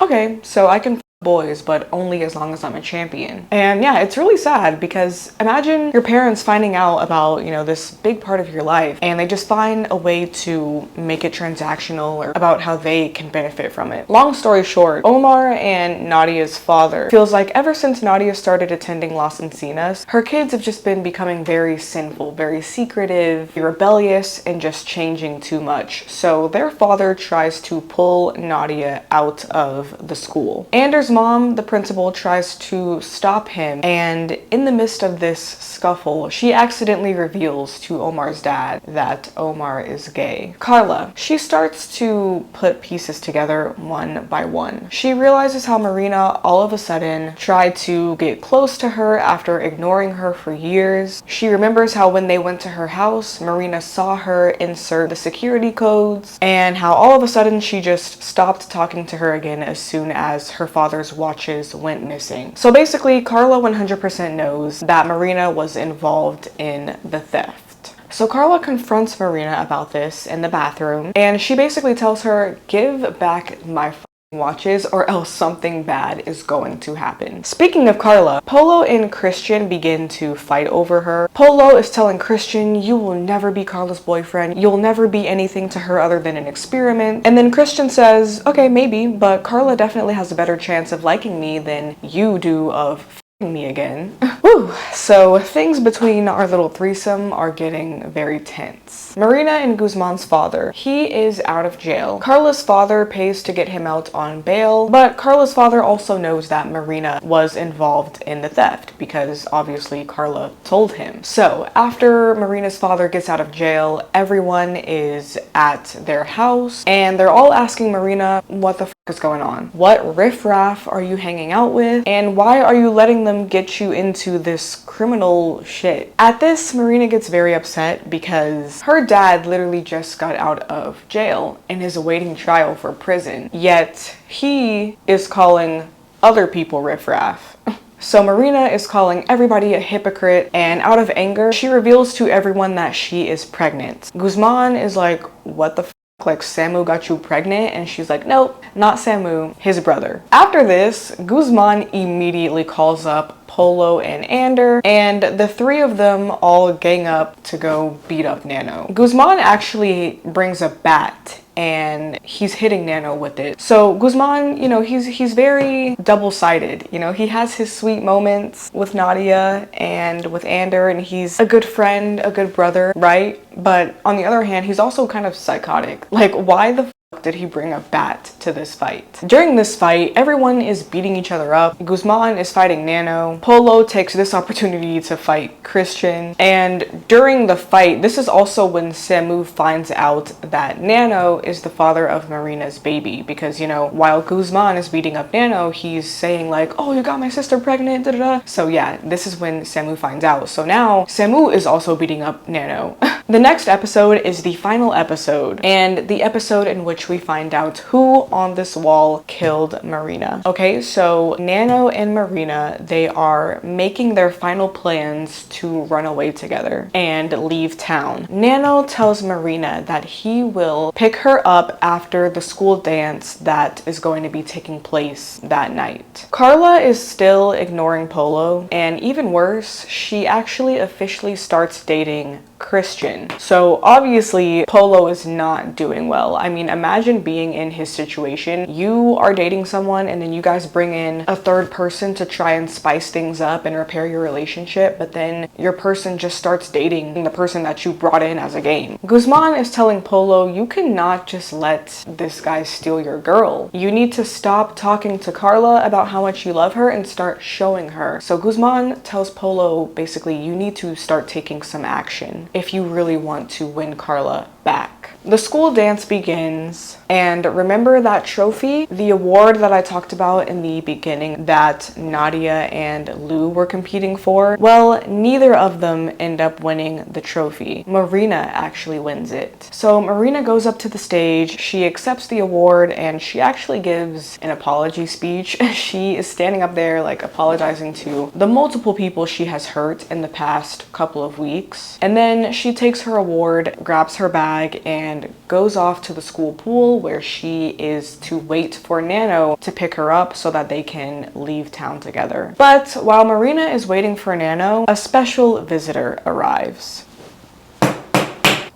okay, so I can boys, but only as long as I'm a champion. And yeah, it's really sad because imagine your parents finding out about, you know, this big part of your life, and they just find a way to make it transactional or about how they can benefit from it. Long story short, Omar and Nadia's father feels like ever since Nadia started attending Las Encinas, her kids have just been becoming very sinful, very secretive, rebellious, and just changing too much. So their father tries to pull Nadia out of the school. Anders' mom, the principal, tries to stop him, and in the midst of this scuffle, she accidentally reveals to Omar's dad that Omar is gay. Carla, she starts to put pieces together one by one. She realizes how Marina all of a sudden tried to get close to her after ignoring her for years. She remembers how when they went to her house, Marina saw her insert the security codes, and how all of a sudden she just stopped talking to her again as soon as her father's watches went missing. So basically, Carla 100% knows that Marina was involved in the theft. So Carla confronts Marina about this in the bathroom, and she basically tells her, give back my watches or else something bad is going to happen. Speaking of Carla, Polo and Christian begin to fight over her. Polo is telling Christian, you will never be Carla's boyfriend. You'll never be anything to her other than an experiment. And then Christian says, okay, maybe, but Carla definitely has a better chance of liking me than you do of me again. Woo! So things between our little threesome are getting very tense. Marina and Guzman's father, he is out of jail. Carla's father pays to get him out on bail, but Carla's father also knows that Marina was involved in the theft because obviously Carla told him. So after Marina's father gets out of jail, everyone is at their house and they're all asking Marina what the is going on. What riffraff are you hanging out with? And why are you letting them get you into this criminal shit? At this, Marina gets very upset because her dad literally just got out of jail and is awaiting trial for prison. Yet he is calling other people riffraff. So Marina is calling everybody a hypocrite, and out of anger, she reveals to everyone that she is pregnant. Guzman is like, what the f? Like, Samu got you pregnant? And she's like, nope, not Samu, his brother. After this, Guzman immediately calls up Polo and Ander, and the three of them all gang up to go beat up Nano. Guzman actually brings a bat and he's hitting Nano with it. So Guzman, you know, he's very double-sided. You know, he has his sweet moments with Nadia and with Ander, and he's a good friend, a good brother, right? But on the other hand, he's also kind of psychotic. Like, why the did he bring a bat to this fight? During this fight, everyone is beating each other up. Guzman is fighting Nano. Polo takes this opportunity to fight Christian. And during the fight, this is also when Samu finds out that Nano is the father of Marina's baby. Because, you know, while Guzman is beating up Nano, he's saying like, oh, you got my sister pregnant, da da da. So yeah, this is when Samu finds out. So now Samu is also beating up Nano. The next episode is the final episode, and the episode in which we find out who on this wall killed Marina. Okay, so Nano and Marina, they are making their final plans to run away together and leave town. Nano tells Marina that he will pick her up after the school dance that is going to be taking place that night. Carla is still ignoring Polo, and even worse, she actually officially starts dating Christian. So obviously Polo is not doing well. I mean, imagine being in his situation. You are dating someone and then you guys bring in a third person to try and spice things up and repair your relationship, but then your person just starts dating the person that you brought in as a game. Guzman is telling Polo, you cannot just let this guy steal your girl. You need to stop talking to Carla about how much you love her and start showing her. So Guzman tells Polo, basically, you need to start taking some action if you really want to win Carla back. The school dance begins, and remember that trophy, the award that I talked about in the beginning that Nadia and Lou were competing for? Well, neither of them end up winning the trophy. Marina actually wins it. So Marina goes up to the stage, she accepts the award, and she actually gives an apology speech. She is standing up there like apologizing to the multiple people she has hurt in the past couple of weeks. And then she takes her award, grabs her bag, and goes off to the school pool where she is to wait for Nano to pick her up so that they can leave town together. But while Marina is waiting for Nano, a special visitor arrives.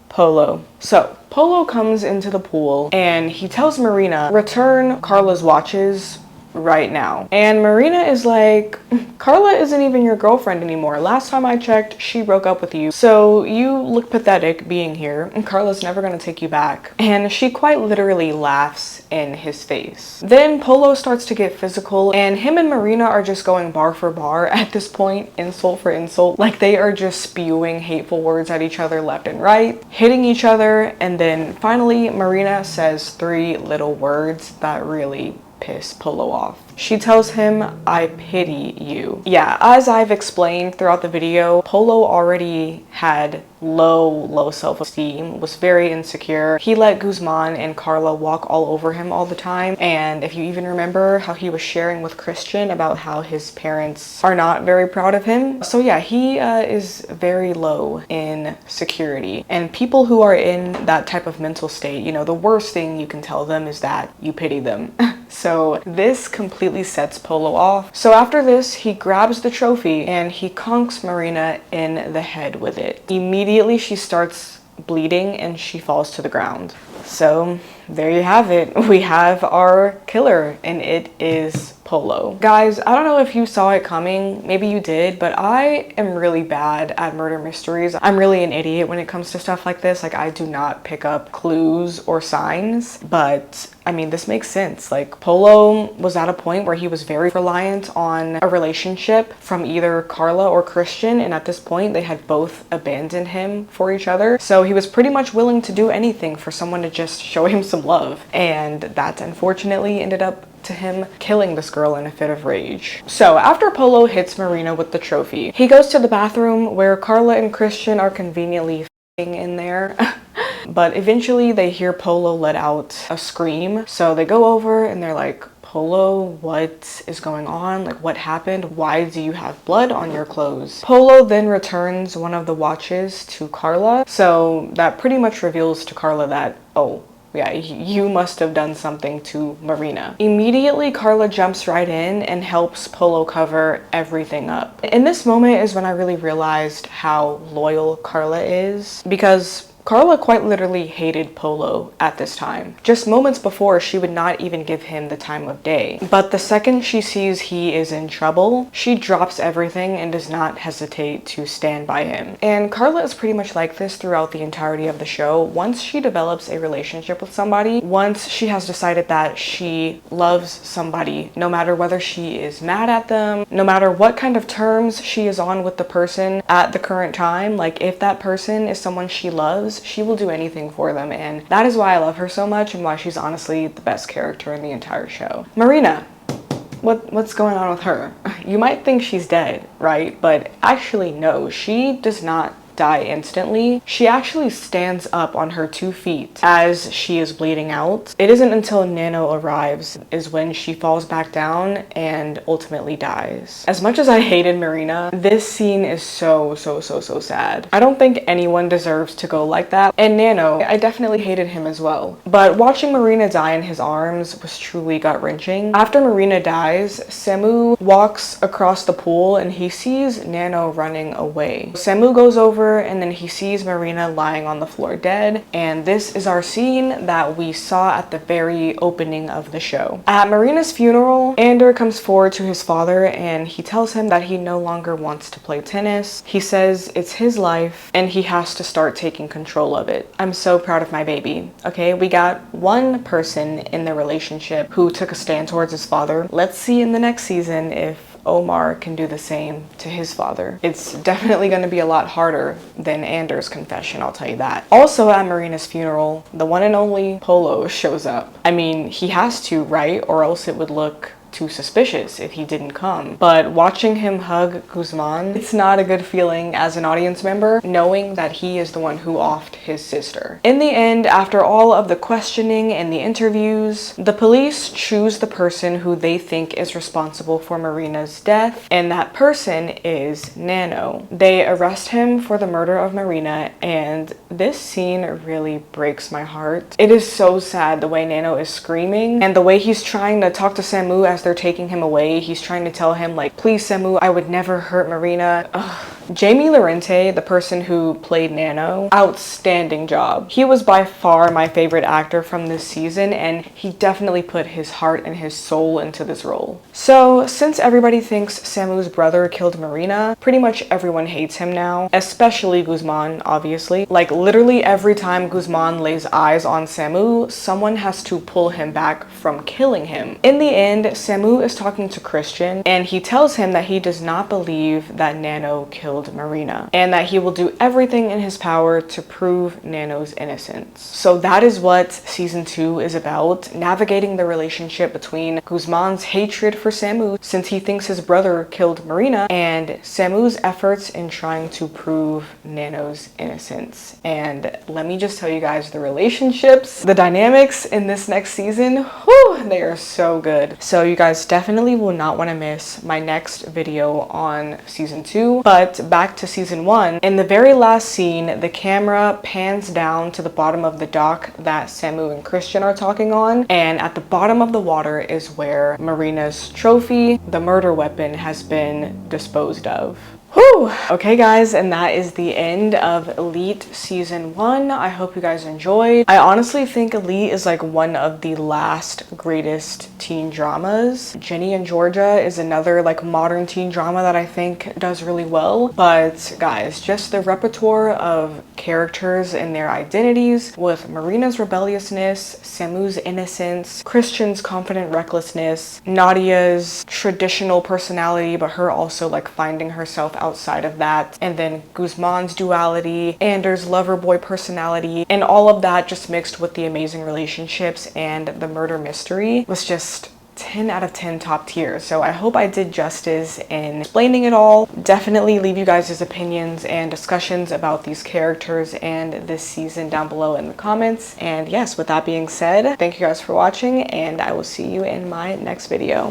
Polo. So Polo comes into the pool and he tells Marina, return Carla's watches right now. And Marina is like, Carla isn't even your girlfriend anymore. Last time I checked, she broke up with you. So you look pathetic being here, and Carla's never gonna take you back. And she quite literally laughs in his face. Then Polo starts to get physical, and him and Marina are just going bar for bar at this point, insult for insult. Like they are just spewing hateful words at each other left and right, hitting each other, and then finally Marina says 3 little words that really piss Polo off. She tells him, I pity you. Yeah, as I've explained throughout the video, Polo already had low self-esteem, was very insecure. He let Guzman and Carla walk all over him all the time. And if you even remember how he was sharing with Christian about how his parents are not very proud of him. So yeah, he is very low in security. And people who are in that type of mental state, you know, the worst thing you can tell them is that you pity them. So this completely sets Polo off. So after this, he grabs the trophy and he conks Marina in the head with it. Immediately she starts bleeding and she falls to the ground. So there you have it. We have our killer, and it is Polo. Guys, I don't know if you saw it coming, maybe you did, but I am really bad at murder mysteries. I'm really an idiot when it comes to stuff like this. Like, I do not pick up clues or signs, but I mean, this makes sense. Like, Polo was at a point where he was very reliant on a relationship from either Carla or Christian, and at this point they had both abandoned him for each other. So he was pretty much willing to do anything for someone to just show him some love, and that unfortunately ended up to him killing this girl in a fit of rage. So after Polo hits Marina with the trophy, he goes to the bathroom where Carla and Christian are conveniently in there. But eventually they hear Polo let out a scream. So they go over and they're like, Polo, what is going on? Like, what happened? Why do you have blood on your clothes? Polo then returns one of the watches to Carla. So that pretty much reveals to Carla that, oh, yeah, you must have done something to Marina. Immediately, Carla jumps right in and helps Polo cover everything up. In this moment is when I really realized how loyal Carla is, because Carla quite literally hated Polo at this time. Just moments before, she would not even give him the time of day. But the second she sees he is in trouble, she drops everything and does not hesitate to stand by him. And Carla is pretty much like this throughout the entirety of the show. Once she develops a relationship with somebody, once she has decided that she loves somebody, no matter whether she is mad at them, no matter what kind of terms she is on with the person at the current time, like if that person is someone she loves, she will do anything for them, and that is why I love her so much and why she's honestly the best character in the entire show. Marina, what's going on with her? You might think she's dead, right? But actually no, she does not die instantly. She actually stands up on her 2 feet as she is bleeding out. It isn't until Nano arrives is when she falls back down and ultimately dies. As much as I hated Marina, this scene is so sad. I don't think anyone deserves to go like that. And Nano, I definitely hated him as well. But watching Marina die in his arms was truly gut-wrenching. After Marina dies, Semu walks across the pool and he sees Nano running away. Semu goes over over, and then he sees Marina lying on the floor dead. And this is our scene that we saw at the very opening of the show. At Marina's funeral, Ander comes forward to his father and he tells him that he no longer wants to play tennis. He says it's his life and he has to start taking control of it. I'm so proud of my baby. Okay, we got one person in the relationship who took a stand towards his father. Let's see in the next season if Omar can do the same to his father. It's definitely going to be a lot harder than Ander's confession, I'll tell you that. Also at Marina's funeral, the one and only Polo shows up. I mean, he has to, right? Or else it would look too suspicious if he didn't come. But watching him hug Guzman, it's not a good feeling as an audience member, knowing that he is the one who offed his sister. In the end, after all of the questioning and the interviews, the police choose the person who they think is responsible for Marina's death, and that person is Nano. They arrest him for the murder of Marina, and this scene really breaks my heart. It is so sad the way Nano is screaming, and the way he's trying to talk to Samu as they're taking him away. He's trying to tell him like, please Samu, I would never hurt Marina. Ugh. Jamie Lorente, the person who played Nano, outstanding job. He was by far my favorite actor from this season, and he definitely put his heart and his soul into this role. So since everybody thinks Samu's brother killed Marina, pretty much everyone hates him now, especially Guzman, obviously. Like literally every time Guzman lays eyes on Samu, someone has to pull him back from killing him. In the end, Samu is talking to Christian and he tells him that he does not believe that Nano killed Marina and that he will do everything in his power to prove Nano's innocence. So that is what season 2 is about, navigating the relationship between Guzman's hatred for Samu since he thinks his brother killed Marina and Samu's efforts in trying to prove Nano's innocence. And let me just tell you guys, the relationships, the dynamics in this next season, whew, they are so good. So you guys definitely will not want to miss my next video on season 2. But back to season 1, in the very last scene, the camera pans down to the bottom of the dock that Samu and Christian are talking on, and at the bottom of the water is where Marina's trophy, the murder weapon, has been disposed of. Whew. Okay guys, and that is the end of Elite season 1. I hope you guys enjoyed. I honestly think Elite is like one of the last greatest teen dramas. Jenny and Georgia is another like modern teen drama that I think does really well. But guys, just the repertoire of characters and their identities, with Marina's rebelliousness, Samu's innocence, Christian's confident recklessness, Nadia's traditional personality but her also like finding herself outside of that, and then Guzman's duality, Ander's lover boy personality, and all of that just mixed with the amazing relationships and the murder mystery was just 10 out of 10 top tier. So I hope I did justice in explaining it all. Definitely leave you guys' opinions and discussions about these characters and this season down below in the comments. And yes, with that being said, thank you guys for watching and I will see you in my next video.